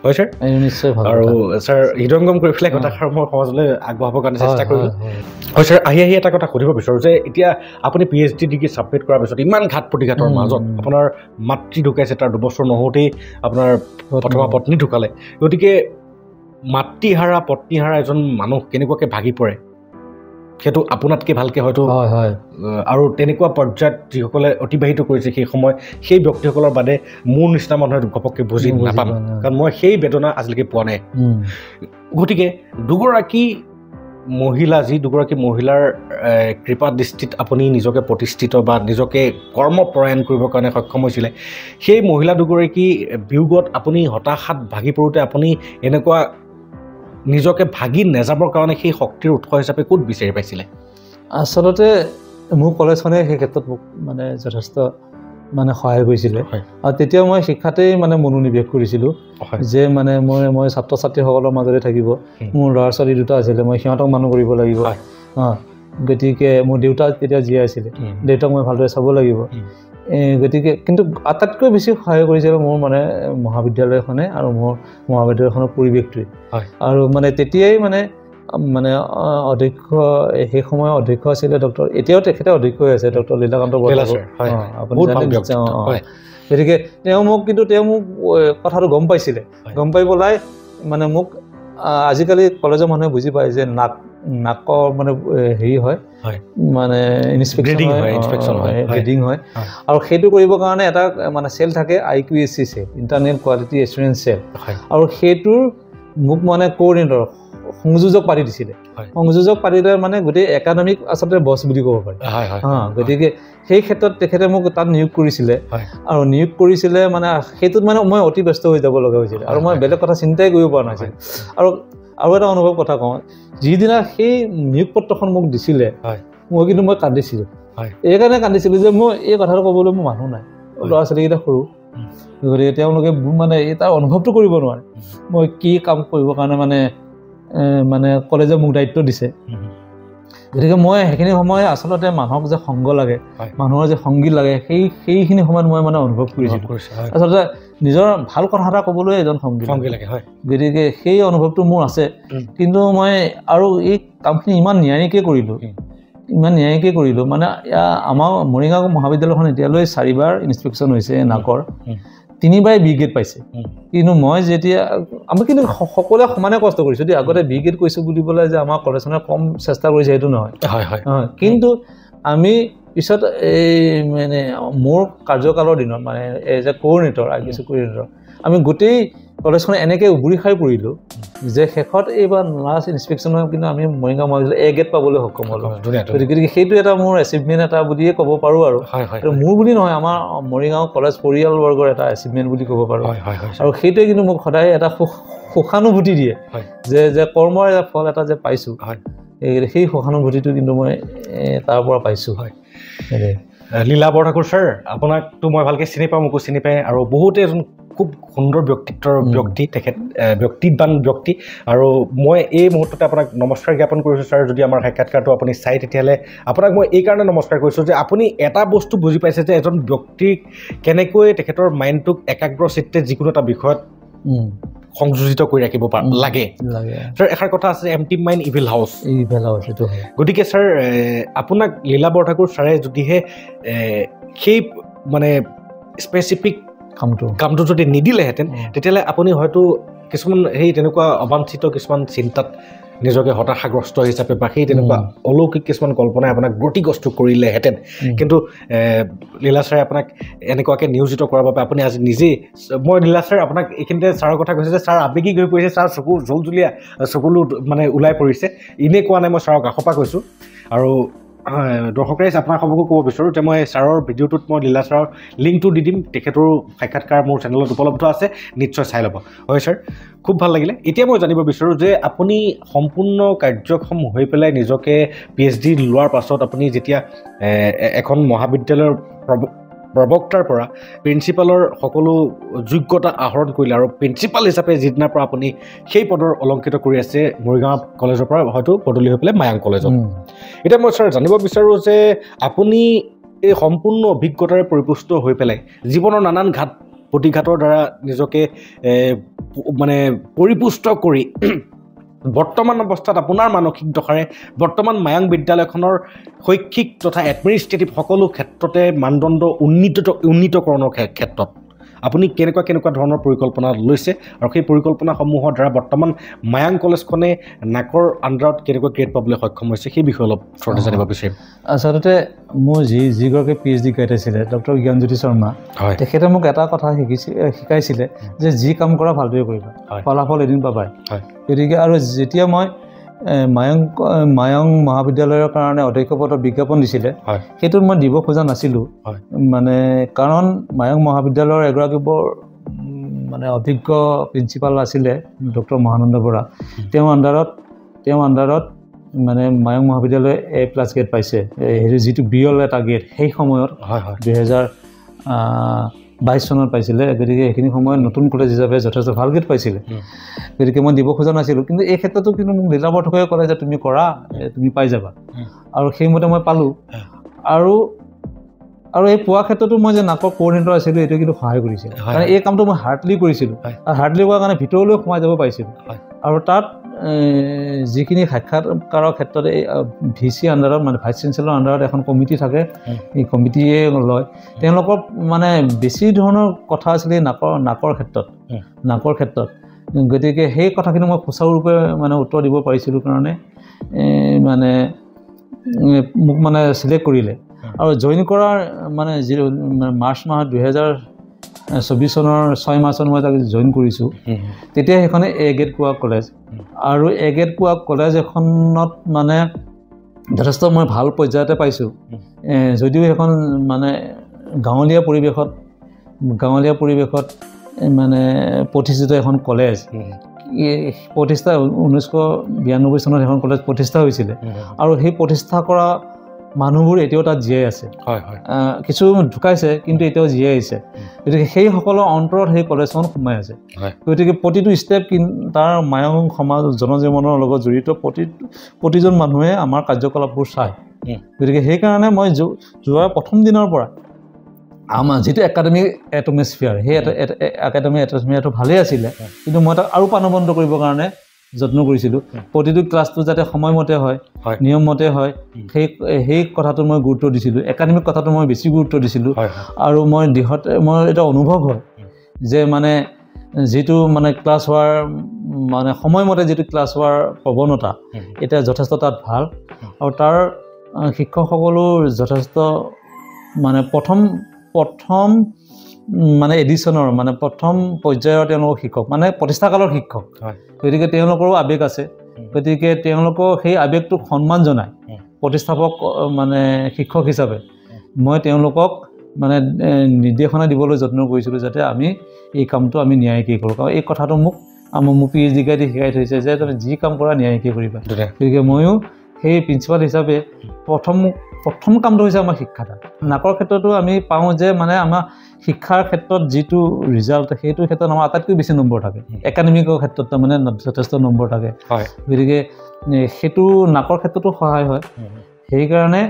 হয় ছাৰ, আৰু ছাৰ হৃদয়ংগম কৰি পেলাই কথাষাৰ মই সমাজলৈ আগবঢ়াবৰ কাৰণে চেষ্টা কৰিলোঁ। হয় ছাৰ, আহি এটা কথা সুধিব বিচাৰোঁ যে এতিয়া আপুনি PhD ডিগ্ৰী ছাবমিট কৰাৰ পিছত ইমান ঘাত প্ৰতিঘাতৰ মাজত আপোনাৰ মাতৃ ঢুকাইছে, তাৰ 2 বছৰ নহওঁতেই আপোনাৰ প্ৰথমা পত্নী ঢুকালে। গতিকে মাতৃহাৰা পত্নীহাৰা এজন মানুহ কেনেকুৱাকৈ ভাগি পৰে সেইটো আপোনাতকৈ ভালকৈ হয়তো, আৰু তেনেকুৱা পৰ্যায়ত যিসকলে অতিবাহিত কৰিছে সেই সময়, সেই ব্যক্তিসকলৰ বাদে মোৰ নিচিনা মানুহে ঘপককৈ বুজি নাপাম, কাৰণ মই সেই বেদনা আজিলৈকে পোৱা নাই। গতিকে দুগৰাকী মহিলাৰ কৃপা দৃষ্টিত আপুনি নিজকে প্ৰতিষ্ঠিত বা নিজকে কৰ্মপৰায়ণ কৰিবৰ কাৰণে সক্ষম হৈছিলে, সেই মহিলা দুগৰাকী বিয়োগত আপুনি হতাশাত ভাগি পৰোঁতে আপুনি এনেকুৱা নিজকে ভাগি নাযাবৰ কাৰণে সেই শক্তিৰ উৎস হিচাপে ক'ত বিচাৰি পাইছিলে? আচলতে মোৰ কলেজখনে সেই ক্ষেত্ৰত মোক মানে যথেষ্ট মানে সহায় কৰিছিলে, আৰু তেতিয়া মই শিক্ষাতেই মানে মনোনিৱেশ কৰিছিলোঁ যে মানে মই ছাত্ৰ ছাত্ৰীসকলৰ মাজতে থাকিব, মোৰ ল'ৰা ছোৱালী দুটা আছিলে, মই সিহঁতক মানুহ কৰিব লাগিব। গতিকে মোৰ দেউতা তেতিয়া জীয়াই আছিলে, দেউতাক মই ভালদৰে চাব লাগিব। গতিকে কিন্তু আটাইতকৈ বেছি সহায় কৰিছিলে মোৰ মানে মহাবিদ্যালয়খনে আৰু মোৰ মহাবিদ্যালয়খনৰ পৰিৱেশটোৱে। আৰু মানে তেতিয়াই মানে অধ্যক্ষ, সেই সময়ৰ অধ্যক্ষ আছিলে ডক্টৰ, এতিয়াও তেখেতে অধ্যক্ষ হৈ আছে, ডক্টৰ লীলাকান্ত বৰা। গতিকে তেওঁ মোক কথাটো গম পাইছিলে, গম পাই পেলাই মানে মোক, আজিকালি কলেজৰ মানুহে বুজি পায় যে নাকৰ মানে হেৰি হয়, মানে ইনস্পেকশ্যন হয়, গ্ৰেডিং হয়, আৰু সেইটো কৰিবৰ কাৰণে এটা মানে চেল থাকে, IQAC cell, internal quality assurance cell, আৰু সেইটোৰ মোক মানে কোঅৰ্ডিনেটৰ সংযোজক পাতি দিছিলে। সংযোজক পাতি দিলে মানে গোটেই একাডেমিক আচলতে বছ বুলি ক'ব পাৰি। গতিকে সেই ক্ষেত্ৰত তেখেতে মোক তাত নিয়োগ কৰিছিলে, আৰু নিয়োগ কৰিছিলে মানে সেইটোত মানে মই অতি ব্যস্ত হৈ যাব লগা হৈছিলে, আৰু মই বেলেগ কথা চিন্তাই কৰিব পৰা নাছিলোঁ। আৰু আৰু এটা অনুভৱ কথা কওঁ, যিদিনা সেই নিয়োগ পত্ৰখন মোক দিছিলে মই কান্দিছিলোঁ। এইকাৰণে কান্দিছিলোঁ যে মই এই কথাটো ক'বলৈ মোৰ মানুহ নাই, ল'ৰা ছোৱালীকেইটা সৰু, গতিকে তেওঁলোকে মানে তাৰ অনুভৱটো কৰিব নোৱাৰে মই কি কাম কৰিবৰ কাৰণে মানে কলেজে মোক দায়িত্ব দিছে। গতিকে মই সেইখিনি সময় আচলতে মানুহক যে সংগ লাগে, মানুহৰ যে সংগী লাগে, সেইখিনি সময়ত মই মানে অনুভৱ কৰিছিলোঁ। আচলতে নিজৰ ভাল কথা এটা ক'বলৈ এজন সংগী লাগে। গতিকে সেই অনুভৱটো মোৰ আছে। কিন্তু মই আৰু এই কামখিনি ইমান নিয়াৰিকৈ কৰিলোঁ মানে আমাৰ মৰিগাঁও মহাবিদ্যালয়খন এতিয়ালৈ 4বাৰ ইনস্পেকশ্যন হৈছে নাকৰ, 3বাৰ বি গ্ৰেড পাইছে। কিন্তু মই যেতিয়া আমি কিন্তু সকলোৱে সমানে কষ্ট কৰিছোঁ দেই। আগতে বি গ্ৰেড কৈছোঁ বুলি পেলাই যে আমাৰ কলেজখনে কম চেষ্টা কৰিছে সেইটো নহয়। কিন্তু আমি পিছত এই মানে মোৰ কাৰ্যকালৰ দিনত মানে এজ এ কোঅৰ্ডিনেটৰ আমি গোটেই কলেজখন এনেকৈ উবুৰি খাই পৰিলোঁ যে শেষত এইবাৰ লাষ্ট ইনস্পেকশ্যনত কিন্তু আমি মৰিগাঁও মহাবিদ্যালয় A গ্ৰেড পাবলৈ সক্ষম হ'লোঁ। গতিকে সেইটো এটা মোৰ এচিভমেণ্ট এটা বুলিয়ে ক'ব পাৰোঁ। আৰু মোৰ বুলি নহয়, আমাৰ মৰিগাঁও কলেজ পৰিয়ালবৰ্গৰ এটা এচিভমেণ্ট বুলি ক'ব পাৰোঁ। আৰু সেইটোৱে কিন্তু মোক সদায় এটা সুখানুভূতি দিয়ে যে কৰ্মৰ ফল এটা যে পাইছোঁ, সেই সুখানুভূতিটো কিন্তু মই তাৰ পৰা পাইছোঁ। লীলা বৰঠাকুৰ ছাৰ, আপোনাকতো মই ভালকৈ চিনি পাওঁ, মোকো চিনি পায়, আৰু বহুতে এজন খুব সুন্দৰ ব্যক্তিত্বৰ ব্যক্তি, তেখেত ব্যক্তিবান ব্যক্তি। আৰু মই এই মুহূৰ্ততে আপোনাক নমস্কাৰ জ্ঞাপন কৰিছোঁ ছাৰ। যদি আমাৰ সাক্ষাৎকাৰটো আপুনি চাই তেতিয়াহ'লে আপোনাক মই এইকাৰণে নমস্কাৰ কৰিছোঁ যে আপুনি এটা বস্তু বুজি পাইছে যে এজন ব্যক্তিক কেনেকৈ তেখেতৰ মাইণ্ডটোক একাগ্ৰ চিত্তে যিকোনো এটা বিষয়ত সংযোজিত কৰি ৰাখিব লাগে। ছাৰ, এষাৰ কথা আছে, এম্পটি মাইণ্ড ইভিল হাউচ। সেইটো হয়। গতিকে ছাৰ, আপোনাক লীলা বৰঠাকুৰ ছাৰে যদিহে সেই মানে স্পেচিফিক কামটো যদি নিদিলেহেঁতেন তেতিয়াহ'লে আপুনি হয়তো কিছুমান সেই তেনেকুৱা অবাঞ্ছিত কিছুমান চিন্তাত নিজকে হতাশাগ্ৰস্ত হিচাপে বা সেই তেনেকুৱা অলৌকিক কিছুমান কল্পনাই আপোনাক গতিগ্ৰস্ত কৰিলেহেঁতেন। কিন্তু লীলা ছাৰে আপোনাক এনেকুৱাকৈ নিয়োজিত কৰাৰ বাবে আপুনি আজি নিজেই, মই লীলা ছাৰ আপোনাক এইখিনিতে ছাৰৰ কথা কৈছোঁ যে ছাৰ আৱেগিক হৈ পৰিছে, ছাৰ চকু জলজলীয়া চকুলো মানে ওলাই পৰিছে। এনেই কোৱা নাই, মই ছাৰক কাষৰ পৰা কৈছোঁ। আৰু দৰ্শক ৰাইজ, আপোনাক সবকো ক'ব বিচাৰোঁ যে মই ছাৰৰ ভিডিঅ'টোত মই লীলা ছাৰৰ লিংকটো দি দিম, তেখেতৰ সাক্ষাৎকাৰ মোৰ চেনেলত উপলব্ধ আছে, নিশ্চয় চাই ল'ব। হয় ছাৰ, খুব ভাল লাগিলে। এতিয়া মই জানিব বিচাৰোঁ যে আপুনি সম্পূৰ্ণ কাৰ্যক্ষম হৈ পেলাই নিজকে PhD লোৱাৰ পাছত আপুনি যেতিয়া এখন মহাবিদ্যালয়ৰ প্ৰবক্তাৰ পৰা প্ৰিন্সিপালৰ সকলো যোগ্যতা আহৰণ কৰিলে, আৰু প্ৰিন্সিপাল হিচাপে যিদিনাৰ পৰা আপুনি সেই পদৰ অলংকৃত কৰি আছে মৰিগাঁও কলেজৰ পৰা হয়তো বদলি হৈ পেলাই মায়াং কলেজত। এতিয়া মই ছাৰ জানিব বিচাৰোঁ যে আপুনি এই সম্পূৰ্ণ অভিজ্ঞতাৰে পৰিপুষ্ট হৈ পেলাই জীৱনৰ নানান ঘাট প্ৰতিঘাতৰ দ্বাৰা নিজকে মানে পৰিপুষ্ট কৰি বৰ্তমান অৱস্থাত আপোনাৰ মানসিক দশাৰে বৰ্তমান মায়াং বিদ্যালয়খনৰ শৈক্ষিক তথা এডমিনিষ্ট্ৰেটিভ সকলো ক্ষেত্ৰতে মানদণ্ড উন্নীতকৰণৰ ক্ষেত্ৰত আপুনি কেনেকুৱা ধৰণৰ পৰিকল্পনা লৈছে, আৰু সেই পৰিকল্পনাসমূহৰ দ্বাৰা বৰ্তমান মায়াং কলেজখনে নাকৰ আণ্ডাৰত কেনেকৈ গ্ৰেড পাবলৈ সক্ষম হৈছে সেই বিষয়ে অলপ থ্ৰুতে জানিব বিচাৰিম। আচলতে মোৰ যিগৰাকী PhD গাইড আছিলে ডক্টৰ জ্ঞানজ্যোতি শৰ্মা, তেখেতে মোক এটা কথা শিকাইছিলে যে যি কাম কৰা ভালদৰে কৰিবা, ফলাফল এদিন পাবাই। গতিকে আৰু যেতিয়া মই মায়াং মহাবিদ্যালয়ৰ কাৰণে অধ্যক্ষ পদৰ বিজ্ঞাপন দিছিলে, সেইটোত মই দিব খোজা নাছিলোঁ। মানে কাৰণ মায়াং মহাবিদ্যালয়ৰ এগৰাকী বৰ মানে অভিজ্ঞ প্ৰিন্সিপাল আছিলে ডক্টৰ মহানন্দ বৰা। তেওঁৰ আণ্ডাৰত মানে মায়াং মহাবিদ্যালয়ে A+ গ্ৰেড পাইছে, হেৰি যিটো বিৰল এটা গ্ৰেড সেই সময়ত 2022 চনত পাইছিলে। গতিকে সেইখিনি সময়ত নতুন কলেজ হিচাপে যথেষ্ট ভাল গ্ৰেড পাইছিলে। গতিকে মই দিব খোজা নাছিলোঁ, কিন্তু এই ক্ষেত্ৰতো কিন্তু মোক লীলা বৰঠাকুৰে ক'লে যে তুমি কৰা, তুমি পাই যাবা, আৰু সেইমতে মই পালোঁ। আৰু এই পোৱা ক্ষেত্ৰতো মই যে নাকৰ কোঅৰ্ডিনেটৰ আছিলোঁ, এইটোৱে কিন্তু সহায় কৰিছিল। কাৰণ এই কামটো মই হাৰ্ডলি কৰিছিলোঁ, আৰু হাৰ্ডলি কৰাৰ কাৰণে ভিতৰলৈ সোমাই যাব পাৰিছিলোঁ। আৰু তাত যিখিনি সাক্ষাৎকাৰৰ ক্ষেত্ৰত এই VC আণ্ডাৰত মানে ভাইচ চেঞ্চেলৰ আণ্ডাৰত এখন কমিটি থাকে, এই কমিটিয়ে লয়। তেওঁলোকৰ মানে বেছি ধৰণৰ কথা আছিলে নাকৰ ক্ষেত্ৰত। গতিকে সেই কথাখিনি মই সুচাৰুৰূপে মানে উত্তৰ দিব পাৰিছিলোঁ কাৰণে মানে মোক মানে চিলেক্ট কৰিলে। আৰু জইন কৰাৰ মানে মাৰ্চ মাহত 2024 চনৰ 6 মাৰ্চত মই তাক জইন কৰিছোঁ। তেতিয়া সেইখনে A গ্ৰেড পোৱা কলেজ, আৰু A গ্ৰেড পোৱা কলেজ এখনত মানে যথেষ্ট মই ভাল পৰ্যায়তে পাইছোঁ। যদিও সেইখন মানে গাঁৱলীয়া পৰিৱেশত মানে প্ৰতিষ্ঠিত এখন কলেজ, প্ৰতিষ্ঠা 1992 চনত এখন কলেজ প্ৰতিষ্ঠা হৈছিলে আৰু সেই প্ৰতিষ্ঠা কৰা মানুহবোৰ এতিয়াও তাত জীয়াই আছে কিছু ঢুকাইছে কিন্তু এতিয়াও জীয়াই আছে গতিকে সেইসকলৰ অন্তৰত সেই কলেজখন সোমাই আছে গতিকে প্ৰতিটো ষ্টেপ তাৰ মায়ং সমাজ জনজীৱনৰ লগত জড়িত প্ৰতিজন মানুহে আমাৰ কাৰ্যকলাপবোৰ চায় গতিকে সেইকাৰণে মই যোৱা প্ৰথম দিনৰ পৰা আমাৰ যিটো একাডেমিক এটমস্ফিয়াৰ সেই একাডেমিক এটমস্ফিয়াৰটো ভালেই আছিলে কিন্তু মই তাক আৰু প্ৰাণৱন্ত কৰিবৰ কাৰণে যত্ন কৰিছিলোঁ প্ৰতিটো ক্লাছটো যাতে সময়মতে হয় নিয়মমতে হয় সেই কথাটো মই গুৰুত্ব দিছিলোঁ একাডেমিক কথাটো মই বেছি গুৰুত্ব দিছিলোঁ আৰু মই এটা অনুভৱ হয় যে মানে যিটো মানে ক্লাছ হোৱাৰ মানে সময়মতে যিটো ক্লাছ হোৱাৰ প্ৰৱণতা এতিয়া যথেষ্ট তাত ভাল আৰু তাৰ শিক্ষকসকলো যথেষ্ট মানে প্ৰথম মানে এডিশ্যনৰ মানে প্ৰথম পৰ্যায়ৰ তেওঁলোকৰ শিক্ষক মানে প্ৰতিষ্ঠাকালৰ শিক্ষক গতিকে তেওঁলোকৰো আৱেগ আছে গতিকে তেওঁলোকৰ সেই আৱেগটোক সন্মান জনাই প্ৰতিষ্ঠাপক মানে শিক্ষক হিচাপে মই তেওঁলোকক মানে নিৰ্দেশনা দিবলৈ যত্ন কৰিছিলোঁ যাতে আমি এই কামটো আমি ন্যায়িকে কৰোঁ কাৰণ এই কথাটো মোক মোৰ PhD গাইডে শিকাই থৈছে যে তুমি যি কাম কৰা ন্যায়িকে কৰিবা গতিকে ময়ো সেই প্ৰিন্সিপাল হিচাপে প্ৰথম কামটো হৈছে আমাৰ শিক্ষাদান নাকৰ ক্ষেত্ৰতো আমি পাওঁ যে মানে আমাৰ শিক্ষাৰ ক্ষেত্ৰত যিটো ৰিজাল্ট সেইটোৰ ক্ষেত্ৰত আমাৰ আটাইতকৈ বেছি নম্বৰ থাকে একাডেমিকৰ ক্ষেত্ৰত মানে যথেষ্ট নম্বৰ থাকে গতিকে সেইটো নাকৰ ক্ষেত্ৰতো সহায় হয় সেইকাৰণে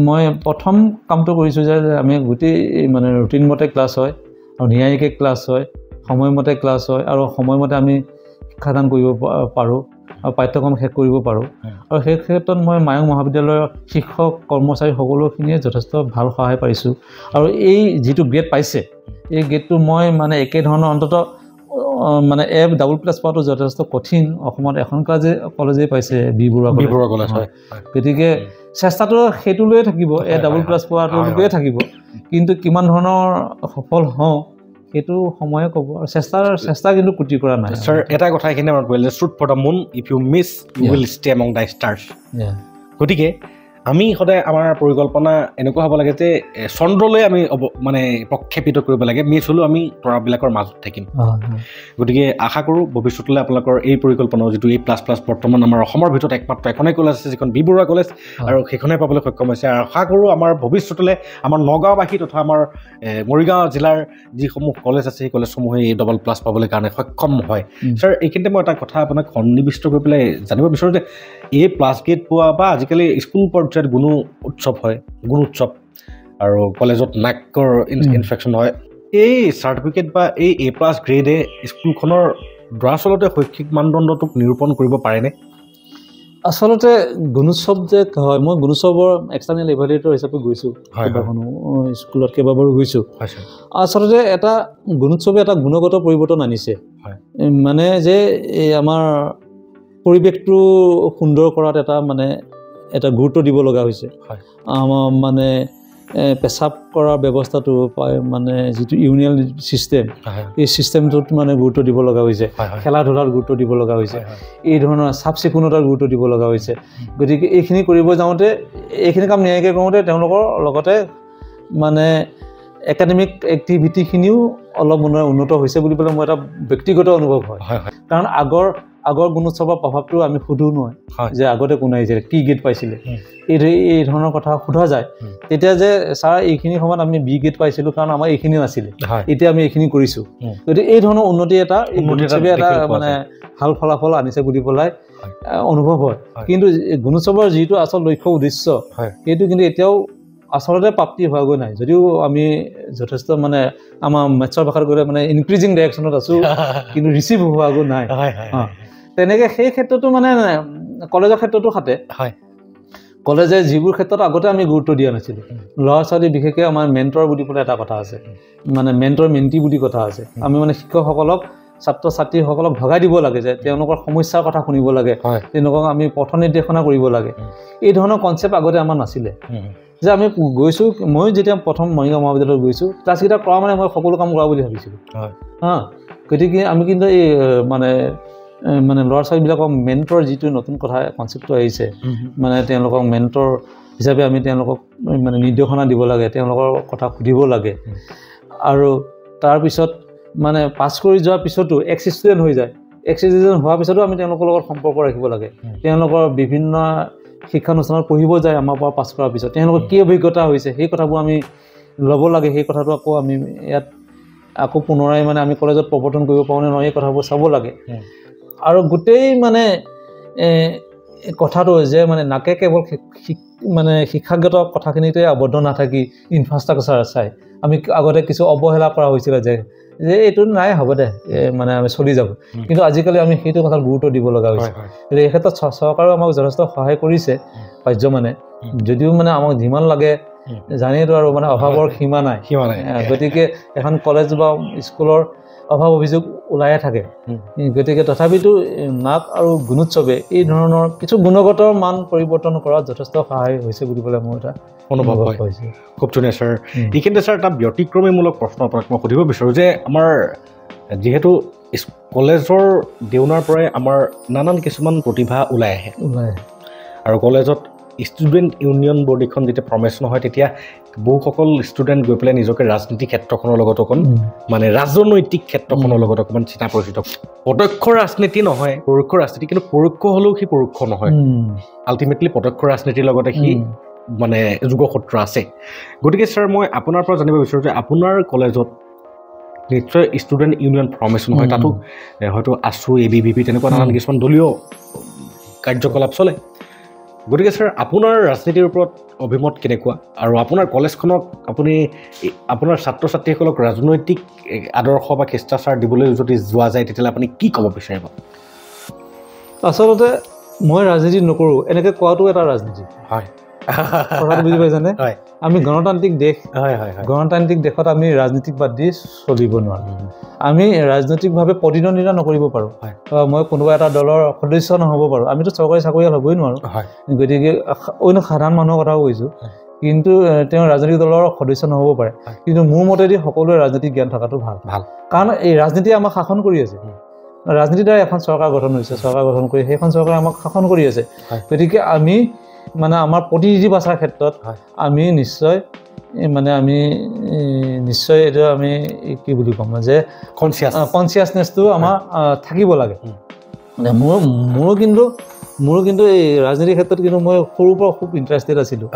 মই প্ৰথম কামটো কৰিছোঁ যে আমি গোটেই মানে ৰুটিন মতে ক্লাছ হয় আৰু ন্যায়িকে ক্লাছ হয় সময়মতে ক্লাছ হয় আৰু সময়মতে আমি শিক্ষাদান কৰিব পাৰোঁ আৰু পাঠ্যক্ৰম শেষ কৰিব পাৰোঁ আৰু সেই ক্ষেত্ৰত মই মায়ং মহাবিদ্যালয়ৰ শিক্ষক কৰ্মচাৰী সকলোখিনিয়ে যথেষ্ট ভাল সহায় পাইছোঁ আৰু এই যিটো গ্ৰেড পাইছে এই গ্ৰেডটো মই মানে একেধৰণৰ অন্ততঃ মানে A++ পোৱাটো যথেষ্ট কঠিন অসমত এখন কলেজেই পাইছে বি বৰুৱা কলেজ হয় গতিকে চেষ্টাটো সেইটোলৈয়ে থাকিব A++ পোৱাটোলৈয়ে থাকিব কিন্তু কিমান ধৰণৰ সফল হওঁ সেইটো সময়ে ক'ব আৰু চেষ্টা কিন্তু কুটি কৰা নাই স্যাৰ এটা কথা এখানে মনত পৰিলে shoot for the moon if you miss you will stay among the stars গতিকে আমি সদায় আমাৰ পৰিকল্পনা এনেকুৱা হ'ব লাগে যে চন্দ্ৰলৈ আমি মানে প্ৰক্ষেপিত কৰিব লাগে মিছ হ'লেও আমি তৰাবিলাকৰ মাজত থাকিম গতিকে আশা কৰোঁ ভৱিষ্যতলৈ আপোনালোকৰ এই পৰিকল্পনা যিটো A++ বৰ্তমান আমাৰ অসমৰ ভিতৰত একমাত্ৰ এখনেই কলেজ আছে যিখন বি বৰুৱা কলেজ আৰু সেইখনে পাবলৈ সক্ষম হৈছে আৰু আশা কৰোঁ আমাৰ ভৱিষ্যতলৈ আমাৰ নগাঁওবাসী তথা আমাৰ মৰিগাঁও জিলাৰ যিসমূহ কলেজ আছে সেই কলেজসমূহে A++ পাবলৈ কাৰণে সক্ষম হয় ছাৰ এইখিনিতে মই এটা কথা আপোনাক সন্নিৱিষ্ট কৰি পেলাই জানিব বিচাৰোঁ যে A+ গ্ৰেড পোৱা বা আজিকালি স্কুল পৰ্যায়ত গুণ উৎসৱ হয় গুণ উৎসৱ আৰু কলেজত নাকৰ ইনফেকশ্যন হয় এই চাৰ্টিফিকেট বা এই A+ গ্ৰেডে স্কুলখনৰ দৰাচলতে শৈক্ষিক মানদণ্ডটোক নিৰূপণ কৰিব পাৰেনে আচলতে গুণোৎসৱ যে হয় মই গুণোৎসৱৰ এক্সটাৰ্নেল ইভালুৱেটৰ হিচাপে গৈছোঁ কেইবাখনো স্কুলত কেইবাবাৰো গৈছোঁ আচলতে এটা গুণোৎসৱে এটা গুণগত পৰিৱৰ্তন আনিছে মানে যে এই আমাৰ পৰিৱেশটো সুন্দৰ কৰাত এটা গুৰুত্ব দিব লগা হৈছে আমাৰ মানে পেচাব কৰাৰ ব্যৱস্থাটো মানে যিটো ইউনিয়ন চিষ্টেম এই চিষ্টেমটোত মানে গুৰুত্ব দিব লগা হৈছে খেলা ধূলাত গুৰুত্ব দিব লগা হৈছে এই ধৰণৰ চাফ চিকুণতাৰ গুৰুত্ব দিব লগা হৈছে গতিকে এইখিনি কৰিব যাওঁতে এইখিনি কাম ন্যায়িকে কৰোঁতে তেওঁলোকৰ লগতে মানে একাডেমিক এক্টিভিটিখিনিও অলপ মানে উন্নত হৈছে বুলি পেলাই মই এটা ব্যক্তিগত অনুভৱ হয় কাৰণ আগৰ গুণোৎসৱৰ প্ৰভাৱটো আমি সুধো নহয় যে আগতে কোন আহিছিলে কি গ্ৰেড পাইছিলে এই ধৰণৰ কথা সোধা যায় তেতিয়া যে ছাৰ এইখিনি সময়ত আমি বি গ্ৰেড পাইছিলোঁ কাৰণ আমাৰ এইখিনি নাছিলে এতিয়া আমি এইখিনি কৰিছোঁ গতিকে এই ধৰণৰ উন্নতি এটা মানে ভাল ফলাফল আনিছে বুলি পেলাই অনুভৱ হয় কিন্তু গুণোৎসৱৰ যিটো আচল লক্ষ্য উদ্দেশ্য সেইটো কিন্তু এতিয়াও আচলতে প্ৰাপ্তি হোৱাগৈ নাই যদিও আমি যথেষ্ট মানে আমাৰ মেথছৰ ভাষাত গ'লে মানে ইনক্ৰিজিং ডাইৰেকশ্যনত আছোঁ কিন্তু ৰিচিভ হোৱাগৈ নাই তেনেকৈ সেই ক্ষেত্ৰতো মানে কলেজৰ ক্ষেত্ৰতো খাতে কলেজে যিবোৰ ক্ষেত্ৰত আগতে আমি গুৰুত্ব দিয়া নাছিলোঁ ল'ৰা ছোৱালী বিশেষকৈ আমাৰ মেণ্টৰ বুলি পেলাই এটা কথা আছে মানে মেণ্টৰ মেণ্টি বুলি কথা আছে আমি মানে শিক্ষকসকলক ছাত্ৰ ছাত্ৰীসকলক ভগাই দিব লাগে যে তেওঁলোকৰ সমস্যাৰ কথা শুনিব লাগে তেওঁলোকক আমি পথ নিৰ্দেশনা কৰিব লাগে এই ধৰণৰ কনচেপ্ট আগতে আমাৰ নাছিলে যে আমি গৈছোঁ মই যেতিয়া প্ৰথম মৰিগাঁও মহাবিদ্যালয়ত গৈছোঁ ক্লাছকেইটা কৰা মানে মই সকলো কাম কৰা বুলি ভাবিছিলোঁ গতিকে আমি কিন্তু এই মানে ল'ৰা ছোৱালীবিলাকক মেণ্টৰ যিটো নতুন কথা কনচেপ্টটো আহিছে মানে তেওঁলোকক মেণ্টৰ হিচাপে আমি তেওঁলোকক মানে নিৰ্দেশনা দিব লাগে তেওঁলোকৰ কথা সুধিব লাগে আৰু তাৰপিছত মানে পাছ কৰি যোৱাৰ পিছতো এক্স ষ্টুডেণ্ট হৈ যায় এক্সিডেণ্ট হোৱাৰ পিছতো আমি তেওঁলোকৰ লগত সম্পৰ্ক ৰাখিব লাগে তেওঁলোকৰ বিভিন্ন শিক্ষানুষ্ঠানত পঢ়িব যায় আমাৰ পৰা পাছ কৰাৰ পিছত তেওঁলোকৰ কি অভিজ্ঞতা হৈছে সেই কথাবোৰ আমি ল'ব লাগে সেই কথাটো আকৌ আমি ইয়াত আকৌ পুনৰাই মানে আমি কলেজত প্ৰৱৰ্তন কৰিব পাৰোঁ নে নহয় এই কথাবোৰ চাব লাগে আৰু গোটেই মানে কথাটো যে মানে নাকে কেৱল মানে শিক্ষাগত কথাখিনিতে আবদ্ধ নাথাকি ইনফ্ৰাষ্ট্ৰাকচাৰ চাই আমি আগতে কিছু অৱহেলা কৰা হৈছিলে যে এইটো নাই হ'ব দে মানে আমি চলি যাব কিন্তু আজিকালি আমি সেইটো কথাত গুৰুত্ব দিব লগা হৈছে এই ক্ষেত্ৰত চৰকাৰেও আমাক যথেষ্ট সহায় কৰিছে পাৰ্য মানে যদিও মানে আমাক যিমান লাগে জানেইতো আৰু মানে অভাৱৰ সীমা নাই গতিকে এখন কলেজ বা স্কুলৰ অভাৱ অভিযোগ ওলায়ে থাকে গতিকে তথাপিতো নাট আৰু গুণোৎসৱে এই ধৰণৰ কিছু গুণগত মান পৰিৱৰ্তন কৰাত যথেষ্ট সহায় হৈছে বুলি পেলাই মোৰ এটা অনুভৱ হৈছে খুব ধুনীয়া ছাৰ এইখিনিতে ছাৰ এটা ব্যতিক্ৰমীমূলক প্ৰশ্ন আপোনাক মই সুধিব বিচাৰোঁ যে আমাৰ যিহেতু কলেজৰ দেউনাৰ পৰাই আমাৰ নানান কিছুমান প্ৰতিভা ওলাই আহে আৰু কলেজত ষ্টুডেণ্ট ইউনিয়ন বৰ্ড এখন যেতিয়া ফৰ্মেশ্যন হয় তেতিয়া বহুসকল ষ্টুডেণ্ট গৈ পেলাই নিজকে ৰাজনীতি ক্ষেত্ৰখনৰ লগত অকণ মানে ৰাজনৈতিক ক্ষেত্ৰখনৰ লগত অকণমান চিনা পৰিচিত প্ৰত্যক্ষ ৰাজনীতি নহয় পৰোক্ষ ৰাজনীতি কিন্তু পৰোক্ষ হ'লেও সি পৰোক্ষ নহয় আল্টিমেটলি প্ৰত্যক্ষ ৰাজনীতিৰ লগতে সি মানে যোগসূত্ৰ আছে গতিকে ছাৰ মই আপোনাৰ পৰা জানিব বিচাৰোঁ যে আপোনাৰ কলেজত নিশ্চয় ষ্টুডেণ্ট ইউনিয়ন ফৰ্মেশ্যন হয় তাতো হয়তো আছু ABVP তেনেকুৱা নানান কিছুমান দলীয় কাৰ্যকলাপ চলে গতিকে ছাৰ আপোনাৰ ৰাজনীতিৰ ওপৰত অভিমত কেনেকুৱা আৰু আপোনাৰ কলেজখনক আপুনি আপোনাৰ ছাত্ৰ ছাত্ৰীসকলক ৰাজনৈতিক আদৰ্শ বা শিষ্টাচাৰ দিবলৈ যদি যোৱা যায় তেতিয়াহ'লে আপুনি কি ক'ব বিচাৰিব আচলতে মই ৰাজনীতি নকৰোঁ এনেকৈ কোৱাটো এটা ৰাজনীতি হয় কথাটো বুজি পাইছানে আমি গণতান্ত্ৰিক দেশ গণতান্ত্ৰিক দেশত আমি ৰাজনীতিক বাদ দি চলিব নোৱাৰোঁ আমি ৰাজনৈতিকভাৱে প্ৰতিদ্বন্দ্বিতা নকৰিব পাৰোঁ মই কোনোবা এটা দলৰ সদস্য নহ'ব পাৰোঁ আমিতো চৰকাৰী চাকৰিয়াল হ'বই নোৱাৰোঁ গতিকে অন্য সাধাৰণ মানুহৰ কথাও কৈছোঁ কিন্তু তেওঁ ৰাজনৈতিক দলৰ সদস্য নহ'ব পাৰে কিন্তু মোৰ মতেদি সকলোৱে ৰাজনৈতিক জ্ঞান থকাটো ভাল কাৰণ এই ৰাজনীতিয়ে আমাক শাসন কৰি আছে ৰাজনীতিৰ দ্বাৰা এখন চৰকাৰ গঠন হৈছে চৰকাৰ গঠন কৰি সেইখন চৰকাৰে আমাক শাসন কৰি আছে গতিকে আমি মানে আমাৰ প্ৰতিনিধি বাছাৰ ক্ষেত্ৰত আমি নিশ্চয় মানে আমি নিশ্চয় এইটো আমি কি বুলি ক'ম যে কনচিয়াছনেছটো আমাৰ থাকিব লাগে মোৰো কিন্তু এই ৰাজনীতিৰ ক্ষেত্ৰত কিন্তু মই সৰুৰ পৰা খুব ইণ্টাৰেষ্টেড আছিলোঁ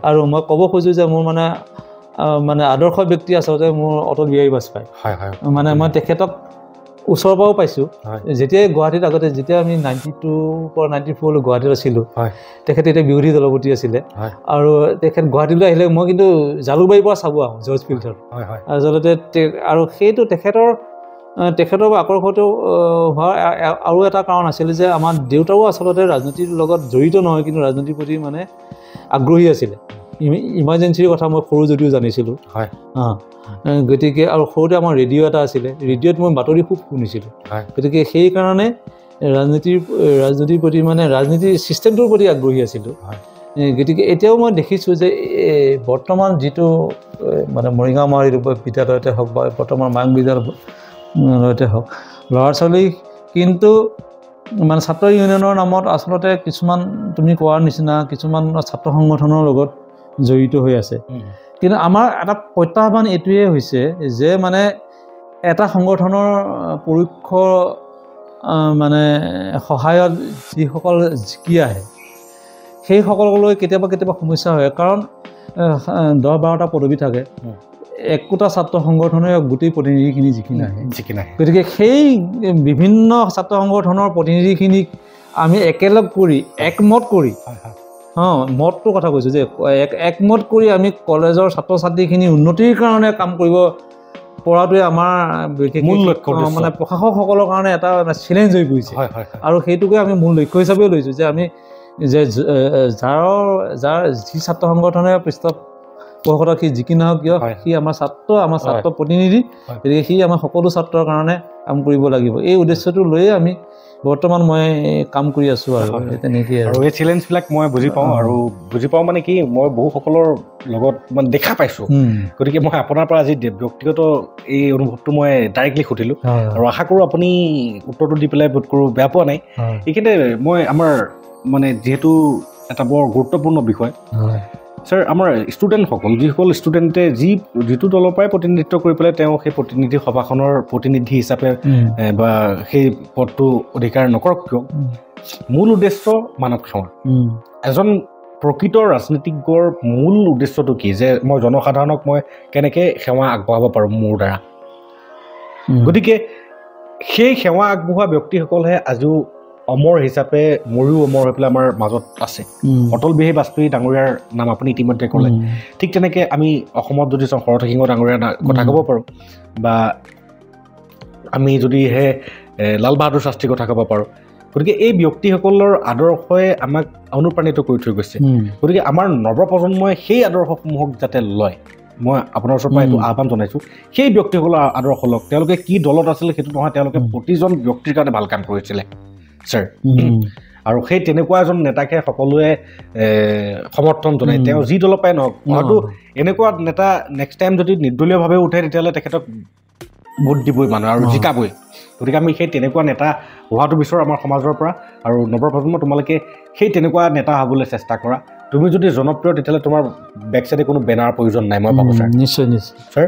আৰু মই ক'ব খোজোঁ যে মোৰ মানে আদৰ্শ ব্যক্তি আচলতে মোৰ অটল বিহাৰী বাজপেয়ী মানে মই তেখেতক ওচৰৰ পৰাও পাইছোঁ যেতিয়াই গুৱাহাটীত আগতে যেতিয়া আমি 92 পৰা 94 গুৱাহাটীত আছিলোঁ তেখেতে এতিয়া বিৰোধী দলপতি আছিলে আৰু তেখেত গুৱাহাটীলৈ আহিলে মই কিন্তু জালুকবাৰীৰ পৰা চাব আহোঁ জৰ্জ ফিল্ডত আচলতে আৰু সেইটো তেখেতৰ আকৰ্ষণটো হোৱাৰ আৰু এটা কাৰণ আছিল যে আমাৰ দেউতাও আচলতে ৰাজনীতিৰ লগত জড়িত নহয় কিন্তু ৰাজনীতিৰ প্ৰতি মানে আগ্ৰহী আছিলে ইমাৰ্জেঞ্চিৰ কথা মই সৰু যদিও জানিছিলোঁ গতিকে আৰু সৰুতে আমাৰ ৰেডিঅ' এটা আছিলে ৰেডিঅ'ত মই বাতৰি খুব শুনিছিলোঁ গতিকে সেইকাৰণে ৰাজনীতিৰ প্ৰতি মানে ৰাজনীতিৰ ছিষ্টেমটোৰ প্ৰতি আগ্ৰহী আছিলোঁ গতিকে এতিয়াও মই দেখিছোঁ যে বৰ্তমান যিটো মানে মৰিগাঁও মহাবিদ্যালয় বিদ্যালয়তে হওক বা বৰ্তমান মায়ং বিদ্যালয়তে হওক ল'ৰা ছোৱালী কিন্তু মানে ছাত্ৰ ইউনিয়নৰ নামত আচলতে কিছুমান তুমি কোৱাৰ নিচিনা কিছুমান ছাত্ৰ সংগঠনৰ লগত জড়িত হৈ আছে কিন্তু আমাৰ এটা প্ৰত্যাহ্বান এইটোৱে হৈছে যে মানে এটা সংগঠনৰ পৰোক্ষ মানে সহায়ত যিসকল জিকি আহে সেইসকললৈ কেতিয়াবা সমস্যা হয় কাৰণ 10-12টা পদবী থাকে একোটা ছাত্ৰ সংগঠনে গোটেই প্ৰতিনিধিখিনি জিকি নাহে গতিকে সেই বিভিন্ন ছাত্ৰ সংগঠনৰ প্ৰতিনিধিখিনিক আমি একেলগ কৰি একমত কৰি মতটোৰ কথা কৈছোঁ যে একমত কৰি আমি কলেজৰ ছাত্ৰ ছাত্ৰীখিনি উন্নতিৰ কাৰণে কাম কৰিব পৰাটোৱে আমাৰ মূল লক্ষ্য মানে প্ৰশাসকসকলৰ কাৰণে এটা চেলেঞ্জ হৈ পৰিছে আৰু সেইটোকে আমি মূল লক্ষ্য হিচাপে লৈছোঁ যে আমি যে যাৰ যি ছাত্ৰ সংগঠনে পৃষ্ঠপোষকতা সি জিকি নহওক কিয় সি আমাৰ ছাত্ৰ প্ৰতিনিধি গতিকে সি আমাৰ সকলো ছাত্ৰৰ কাৰণে কাম কৰিব লাগিব এই উদ্দেশ্যটো লৈয়ে আমি বৰ্তমান মই কাম কৰি আছোঁ আৰু তেনেকৈ আৰু এই চেলেঞ্জবিলাক মই বুজি পাওঁ মানে কি মই বহুসকলৰ লগত মানে দেখা পাইছোঁ গতিকে মই আপোনাৰ পৰা আজি ব্যক্তিগত এই অনুভৱটো মই ডাইৰেক্টলি সুধিলোঁ আৰু আশা কৰোঁ আপুনি উত্তৰটো দি পেলাই বোধ কৰোঁ বেয়া পোৱা নাই এইখিনিতে মই আমাৰ মানে যিহেতু এটা বৰ গুৰুত্বপূৰ্ণ বিষয় ছাৰ আমাৰ ষ্টুডেণ্টসকল যিসকল ষ্টুডেণ্টে যিটো দলৰ পৰাই প্ৰতিনিধিত্ব কৰি পেলাই তেওঁ সেই প্ৰতিনিধি সভাখনৰ প্ৰতিনিধি হিচাপে বা সেই পদটো অধিকাৰ নকৰক কিয় মূল উদ্দেশ্য মানৱ সেৱা এজন প্ৰকৃত ৰাজনীতিজ্ঞৰ মূল উদ্দেশ্যটো কি যে মই জনসাধাৰণক মই কেনেকৈ সেৱা আগবঢ়াব পাৰোঁ মোৰ দ্বাৰা গতিকে সেই সেৱা আগবঢ়োৱা ব্যক্তিসকলহে আজিও অমৰ হিচাপে মৰিও অমৰ হৈ পেলাই আমাৰ মাজত আছে অটল বিহাৰী বাজপেয়ী ডাঙৰীয়াৰ নাম আপুনি ইতিমধ্যে ক'লে ঠিক তেনেকৈ আমি অসমত যদি চাওঁ শৰৎ সিংহ ডাঙৰীয়াৰ কথা ক'ব পাৰোঁ বা আমি যদিহে লাল বাহাদুৰ শাস্ত্ৰীৰ কথা ক'ব পাৰোঁ গতিকে এই ব্যক্তিসকলৰ আদৰ্শই আমাক অনুপ্ৰাণিত কৰি থৈ গৈছে গতিকে আমাৰ নৱপ্ৰজন্মই সেই আদৰ্শসমূহক যাতে লয় মই আপোনাৰ ওচৰৰ পৰা এইটো আহ্বান জনাইছোঁ সেই ব্যক্তিসকলৰ আদৰ্শ লওক তেওঁলোকে কি দলত আছিলে সেইটো নহয় তেওঁলোকে প্ৰতিজন ব্যক্তিৰ কাৰণে ভাল কাম কৰিছিলে ছাৰ আৰু সেই তেনেকুৱা এজন নেতাকে সকলোৱে সমৰ্থন জনায় তেওঁ যি দলৰ পৰাই নহওক হয়তো এনেকুৱা নেতা নেক্সট টাইম যদি নিৰ্দলীয়ভাৱে উঠে তেতিয়াহ'লে তেখেতক ভোট দিবই মানুহ আৰু জিকাবই গতিকে আমি সেই তেনেকুৱা নেতা হোৱাটো বিচাৰোঁ আমাৰ সমাজৰ পৰা আৰু নৱপ্ৰজন্ম তোমালোকে সেই তেনেকুৱা নেতা হ'বলৈ চেষ্টা কৰা তুমি যদি জনপ্ৰিয় তেতিয়াহ'লে তোমাৰ বেক চাইডে কোনো বেনাৰৰ প্ৰয়োজন নাই মই ভাবোঁ ছাৰ নিশ্চয় নিশ্চয় ছাৰ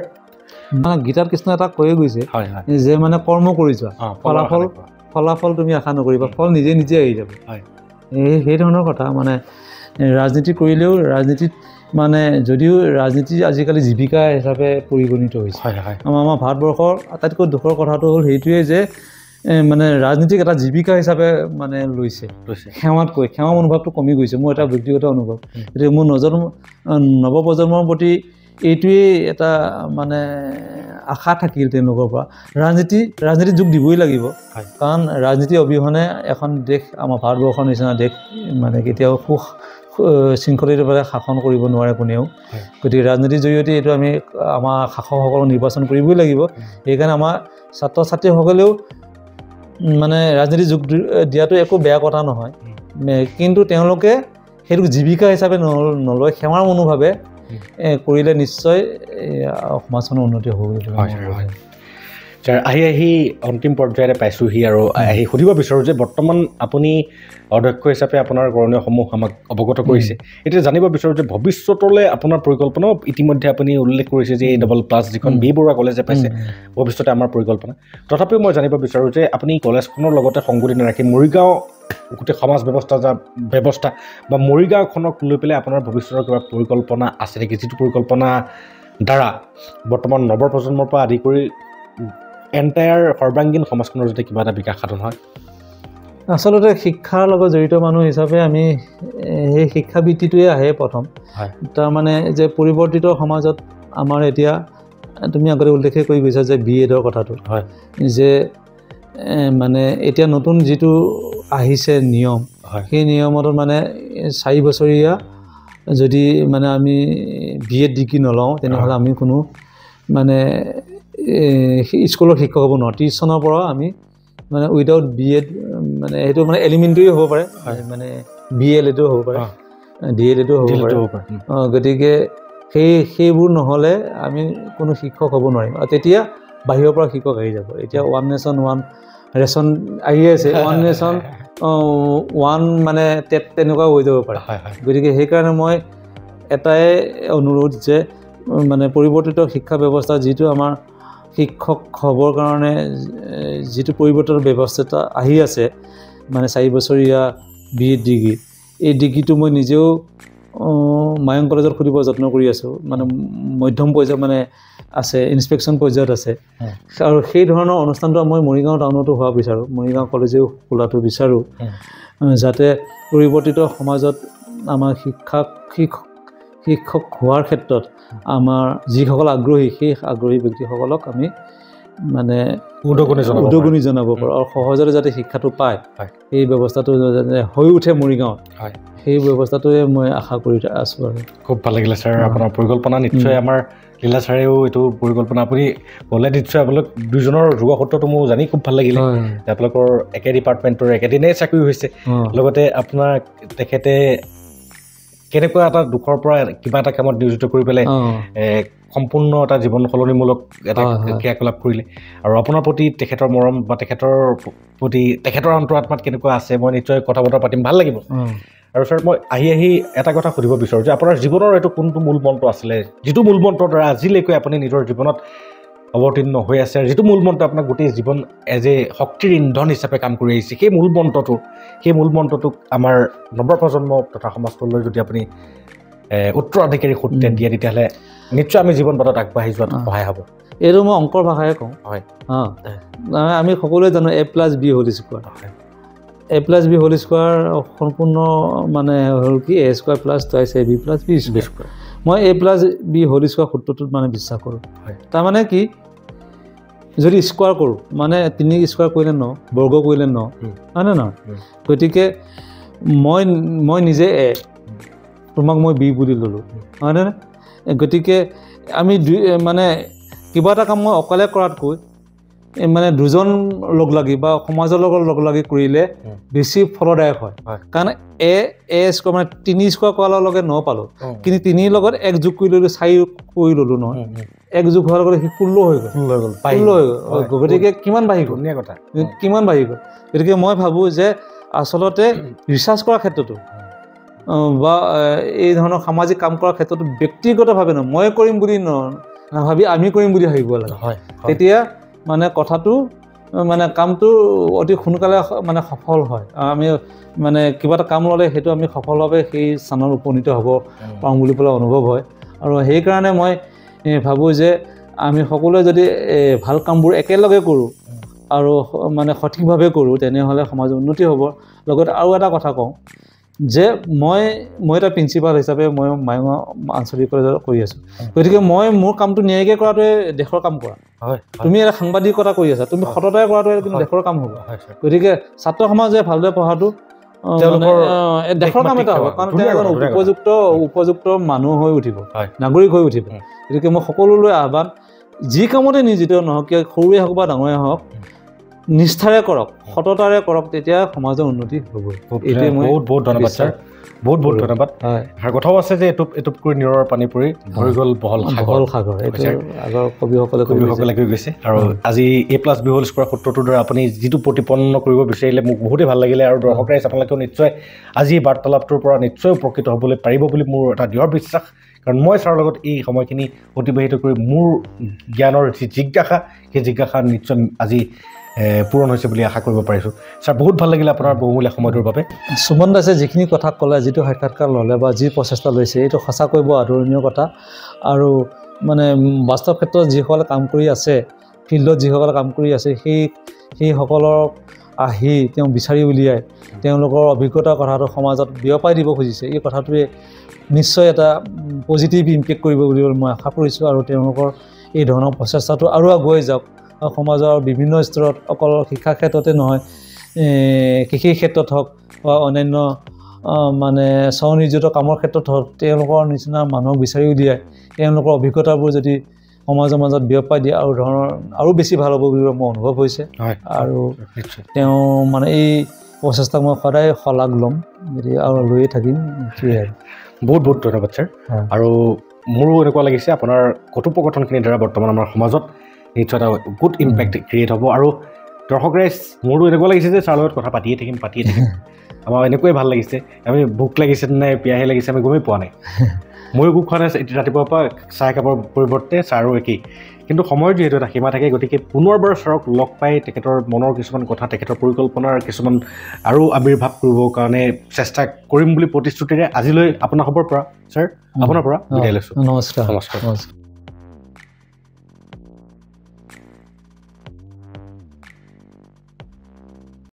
মানে গীতাত কৃষ্ণ এটা কৈয়ে গৈছে হয় হয় যে মানে কৰ্ম কৰি যোৱা ফলাফল তুমি আশা নকৰিবা ফল নিজে নিজে আহি যাব হয় সেই ধৰণৰ কথা মানে ৰাজনীতি কৰিলেও ৰাজনীতিত মানে যদিও ৰাজনীতি আজিকালি জীৱিকা হিচাপে পৰিগণিত হৈছে আমাৰ ভাৰতবৰ্ষৰ আটাইতকৈ দুখৰ কথাটো হ'ল সেইটোৱে যে মানে ৰাজনীতিক এটা জীৱিকা হিচাপে মানে লৈছে সেৱাতকৈ সেৱা মনোভাৱটো কমি গৈছে মোৰ এটা ব্যক্তিগত অনুভৱ গতিকে মোৰ নৱপ্ৰজন্মৰ প্ৰতি এইটোৱেই এটা মানে আশা থাকিল তেওঁলোকৰ পৰা ৰাজনীতিত যোগ দিবই লাগিব কাৰণ ৰাজনীতি অবিহনে এখন দেশ আমাৰ ভাৰতবৰ্ষৰ নিচিনা দেশ মানে কেতিয়াও শৃংখলিতভাৱে শাসন কৰিব নোৱাৰে কোনেও গতিকে ৰাজনীতিৰ জৰিয়তে এইটো আমি আমাৰ শাসকসকলক নিৰ্বাচন কৰিবই লাগিব সেইকাৰণে আমাৰ ছাত্ৰ ছাত্ৰীসকলেও মানে ৰাজনীতি যোগ দিয়াটো একো বেয়া কথা নহয় কিন্তু তেওঁলোকে সেইটো জীৱিকা হিচাপে নলয় সেৱাৰ মনোভাৱে কৰিলে নিশ্চয় সমাজখনৰ উন্নতি হ'ব বুলি ছাৰ আহি অন্তিম পৰ্যায়ৰে পাইছোঁহি আৰু আহি সুধিব বিচাৰোঁ যে বৰ্তমান আপুনি অধ্যক্ষ হিচাপে আপোনাৰ কৰণীয়সমূহ আমাক অৱগত কৰিছে এতিয়া জানিব বিচাৰোঁ যে ভৱিষ্যতলৈ আপোনাৰ পৰিকল্পনা ইতিমধ্যে আপুনি উল্লেখ কৰিছে যে AA+ যিখন বি বৰুৱা কলেজে পাইছে ভৱিষ্যতে আমাৰ পৰিকল্পনা তথাপিও মই জানিব বিচাৰোঁ যে আপুনি কলেজখনৰ লগতে সংগতি নাৰাখি মৰিগাঁও গোটেই সমাজ ব্যৱস্থা বা মৰিগাঁওখনক লৈ পেলাই আপোনাৰ ভৱিষ্যতৰ কিবা পৰিকল্পনা আছে নেকি যিটো পৰিকল্পনা দ্বাৰা বৰ্তমান নৱপ্ৰজন্মৰ পৰা আদি কৰি এণ্টায়াৰ সৰ্বাংগীন সমাজখনৰ যাতে কিবা এটা বিকাশ সাধন হয় আচলতে শিক্ষাৰ লগত জড়িত মানুহ হিচাপে আমি সেই শিক্ষাবৃত্তিটোৱে আহে প্ৰথম তাৰমানে যে পৰিৱৰ্তিত সমাজত আমাৰ এতিয়া তুমি আগতে উল্লেখে কৰি গৈছা যে BEdৰ কথাটো হয় যে মানে এতিয়া নতুন যিটো আহিছে নিয়ম সেই নিয়মত মানে 4 বছৰীয়া যদি মানে আমি BEd ডিগ্ৰী নলওঁ তেনেহ'লে আমি কোনো মানে স্কুলৰ শিক্ষক হ'ব নোৱাৰোঁ 30 চনৰ পৰা আমি মানে উইদাউট BEd মানে সেইটো মানে এলিমেণ্টাৰী হ'ব পাৰে মানে BLEডো হ'ব পাৰে DLEডো হ'ব পাৰে গতিকে সেইবোৰ নহ'লে আমি কোনো শিক্ষক হ'ব নোৱাৰিম আৰু তেতিয়া বাহিৰৰ পৰা শিক্ষক আহি যাব এতিয়া 1 নেশ্যন 1 ৰেচন আহি আছে 1 নেশ্যন 1 মানে তেনেকুৱা হৈ যাব পাৰে গতিকে সেইকাৰণে মই এটাই অনুৰোধ যে মানে পৰিৱৰ্তিত শিক্ষা ব্যৱস্থা যিটো আমাৰ শিক্ষক হ'বৰ কাৰণে যিটো পৰিৱৰ্তনৰ ব্যৱস্থা আহি আছে মানে 4 বছৰীয়া BEd ডিগ্ৰী এই ডিগ্ৰীটো মই নিজেও মায়ং কলেজত খুলিব যত্ন কৰি আছোঁ মানে মধ্যম পৰ্যায়ত মানে আছে ইনস্পেকশ্যন পৰ্যায়ত আছে আৰু সেই ধৰণৰ অনুষ্ঠানটো মই মৰিগাঁও টাউনতো হোৱা বিচাৰোঁ মৰিগাঁও কলেজেও খোলাটো বিচাৰোঁ যাতে পৰিৱৰ্তিত সমাজত আমাৰ শিক্ষক হোৱাৰ ক্ষেত্ৰত আমাৰ যিসকল আগ্ৰহী সেই আগ্ৰহী ব্যক্তিসকলক আমি মানে উদগনি জনাব পাৰোঁ আৰু সহজতে যাতে শিক্ষাটো পায় সেই ব্যৱস্থাটো যাতে হৈ উঠে মৰিগাঁৱত সেই ব্যৱস্থাটোৱে মই আশা কৰি আছোঁ আৰু খুব ভাল লাগিলে ছাৰ আপোনাৰ পৰিকল্পনা নিশ্চয় আমাৰ লীলা ছাৰেও এইটো পৰিকল্পনা আপুনি ক'লে নিশ্চয় আপোনালোক দুজনৰ যোগসূত্ৰটো মোৰ জানি খুব ভাল লাগিলে আপোনালোকৰ একে ডিপাৰ্টমেণ্টৰ একেদিনাই চাকৰি হৈছে লগতে আপোনাৰ তেখেতে কেনেকুৱা এটা দুখৰ পৰা কিবা এটা কামত নিয়োজিত কৰি পেলাই সম্পূৰ্ণ এটা জীৱন সলনিমূলক এটা ক্ৰিয়াকলাপ কৰিলে আৰু আপোনাৰ প্ৰতি তেখেতৰ মৰম বা তেখেতৰ প্ৰতি তেখেতৰ অন্তৰাত্মাত কেনেকুৱা আছে মই নিশ্চয় কথা বতৰা পাতিম ভাল লাগিব আৰু ছাৰ মই আহি এটা কথা সুধিব বিচাৰোঁ যে আপোনাৰ জীৱনৰ এইটো কোনটো মূল মন্ত্ৰ আছিলে যিটো মূল মন্ত্ৰৰ দ্বাৰা আজিলৈকে আপুনি নিজৰ জীৱনত অৱতীৰ্ণ হৈ আছে আৰু যিটো মূল মন্ত্ৰ আপোনাক গোটেই জীৱন এজ এ শক্তিৰ ইন্ধন হিচাপে কাম কৰি আহিছে সেই মূল মন্ত্ৰটোক আমাৰ নৱপ্ৰজন্ম তথা সমাজলৈ যদি আপুনি উত্তৰাধিকাৰী সূত্ৰে দিয়ে তেতিয়াহ'লে নিশ্চয় আমি জীৱন পথত আগবাঢ়ি যোৱাত সহায় হ'ব এইটো মই অংকৰ ভাষাৰে কওঁ হয় আমি সকলোৱে জানো A+B whole square A+B whole square সম্পূৰ্ণ মানে হ'ল কি A² + twice AB + B square মই A+B হোল স্কোৱাৰ সূত্ৰটোত মানে বিশ্বাস কৰোঁ তাৰমানে কি যদি স্কোৱাৰ কৰোঁ মানে 3 স্কোৱাৰ কৰিলে 9 বৰ্গ কৰিলে 9 হয়নে নহয় গতিকে মই নিজে A তোমাক মই B বুলি ল'লোঁ হয়নে গতিকে আমি মানে কিবা এটা কাম মই অকলে কৰাতকৈ মানে দুজন লগ লাগি বা সমাজৰ লগত লগ লাগি কৰিলে বেছি ফলদায়ক হয় কাৰণ A² মানে 3 স্কোৱাৰ কৰাৰ লগে 9 পালোঁ কিন্তু 3 লগত 1 যোগ কৰি ল'লোঁ 4 কৰি ল'লোঁ নহয় 1 যোগ হোৱাৰ লগে 16 হৈ গ'ল গতিকে কিমান বাঢ়ি গ'ল গতিকে মই ভাবোঁ যে আচলতে ৰিচাৰ্চ কৰাৰ ক্ষেত্ৰতো বা এই ধৰণৰ সামাজিক কাম কৰাৰ ক্ষেত্ৰতো ব্যক্তিগতভাৱে নহয় মই কৰিম বুলি নাভাবি আমি কৰিম বুলি ভাবিব লাগে তেতিয়া মানে কথাটো মানে কামটো অতি সোনকালে মানে সফল হয় আমি মানে কিবা এটা কাম ল'লে সেইটো আমি সফলভাৱে সেই স্থানত উপনীত হ'ব পাৰোঁ বুলি পেলাই অনুভৱ হয় আৰু সেইকাৰণে মই ভাবোঁ যে আমি সকলোৱে যদি ভাল কামবোৰ একেলগে কৰোঁ আৰু মানে সঠিকভাৱে কৰোঁ তেনেহ'লে সমাজৰ উন্নতি হ'ব লগতে আৰু এটা কথা কওঁ যে মই এটা প্ৰিন্সিপাল হিচাপে মই মায়ঙৰ আঞ্চলিক কলেজত কৰি আছোঁ গতিকে মই মোৰ কামটো ন্যায়িকে কৰাটোৱে দেশৰ কাম কৰা তুমি এটা সাংবাদিকতা কৰি আছা তুমি সততাৰে কৰাটোৱে কিন্তু দেশৰ কাম হ'ব গতিকে ছাত্ৰ সমাজে ভালদৰে পঢ়াটো দেশৰ কাম এটা হ'ব কাৰণ তেওঁ এজন উপযুক্ত মানুহ হৈ উঠিব নাগৰিক হৈ উঠিব গতিকে মই সকলোলৈ আহ্বান যি কামতে নিয়োজিত নহওক কিয় সৰুৱে হওক বা ডাঙৰে হওক নিষ্ঠাৰে কৰক সততাৰে কৰক তেতিয়া সমাজৰ উন্নতি হ'ব এইটোৱে মই বহুত ধন্যবাদ ছাৰ বহুত ধন্যবাদ আৰু কথাও আছে যে এটুপ কৰি নীৰৰ পানী পৰি ভৰি গ'ল বহল সাগৰ এইটো আগৰ কবিসকলে কৈ গৈছে আৰু আজি A+B হোল স্কোৱাৰ সূত্ৰটোৰ দ্বাৰা আপুনি যিটো প্ৰতিপন্ন কৰিব বিচাৰিলে মোক বহুতেই ভাল লাগিলে আৰু দৰ্শক ৰাইজ আপোনালোকেও নিশ্চয় আজি এই বাৰ্তালাপটোৰ পৰা নিশ্চয় উপকৃত হ'বলৈ পাৰিব বুলি মোৰ এটা দৃঢ় বিশ্বাস কাৰণ মই ছাৰৰ লগত এই সময়খিনি অতিবাহিত কৰি মোৰ জ্ঞানৰ যি জিজ্ঞাসা সেই জিজ্ঞাসা নিশ্চয় আজি পূৰণ হৈছে বুলি আশা কৰিব পাৰিছোঁ ছাৰ বহুত ভাল লাগিলে আপোনাৰ বহুমূলীয়া সময়টোৰ বাবে সুমন দাসে যিখিনি কথা ক'লে যিটো সাক্ষাৎকাৰ ল'লে বা যি প্ৰচেষ্টা লৈছে এইটো সঁচাকৈ বৰ আদৰণীয় কথা আৰু মানে বাস্তৱ ক্ষেত্ৰত যিসকলে কাম কৰি আছে ফিল্ডত যিসকলে কাম কৰি আছে সেইসকলক আহি তেওঁ বিচাৰি উলিয়াই তেওঁলোকৰ অভিজ্ঞতাৰ কথাটো সমাজত বিয়পাই দিব খুজিছে এই কথাটোৱে নিশ্চয় এটা পজিটিভ ইম্পেক্ট কৰিব বুলি মই আশা কৰিছোঁ আৰু তেওঁলোকৰ এই ধৰণৰ প্ৰচেষ্টাটো আৰু আগুৱাই যাওক সমাজৰ বিভিন্ন স্তৰত অকল শিক্ষা ক্ষেত্ৰতে নহয় কৃষি ক্ষেত্ৰত হওক বা অন্যান্য মানে স্বনিয়োজিত কামৰ ক্ষেত্ৰত হওক তেওঁলোকৰ নিচিনা মানুহক বিচাৰি উলিয়াই তেওঁলোকৰ অভিজ্ঞতাবোৰ যদি সমাজৰ মাজত বিয়পাই দিয়ে আৰু ধৰণৰ আৰু বেছি ভাল হ'ব বুলি মোৰ অনুভৱ হৈছে আৰু তেওঁ মানে এই প্ৰচেষ্টাক মই সদায় শলাগ ল'ম গতিকে আৰু লৈয়ে থাকিম বহুত ধন্যবাদ ছাৰ আৰু মোৰো এনেকুৱা লাগিছে আপোনাৰ কথোপকথনখিনিৰ দ্বাৰা বৰ্তমান আমাৰ সমাজত নিশ্চয় এটা গুড ইম্পেক্ট ক্ৰিয়েট হ'ব আৰু দৰ্শক ৰাইজ মোৰো এনেকুৱা লাগিছে যে ছাৰৰ লগত কথা পাতিয়ে থাকিম আমাৰ এনেকুৱাই ভাল লাগিছে আমি ভোক লাগিছে নে পিয়াহে লাগিছে আমি গমেই পোৱা নাই ময়ো ভোক খোৱা নাই ৰাতিপুৱাৰ পৰা চাহ একাপৰ পৰিৱৰ্তে ছাৰো একেই কিন্তু সময়ৰ যিহেতু এটা সীমা থাকে গতিকে পুনৰবাৰ ছাৰক লগ পাই তেখেতৰ মনৰ কিছুমান কথা তেখেতৰ পৰিকল্পনাৰ কিছুমান আৰু আৱিৰ্ভাৱ কৰিবৰ কাৰণে চেষ্টা কৰিম বুলি প্ৰতিশ্ৰুতিৰে আজিলৈ আপোনাৰ খবৰ পৰা ছাৰ আপোনাৰ পৰা বিদায় লৈছোঁ নমস্কাৰ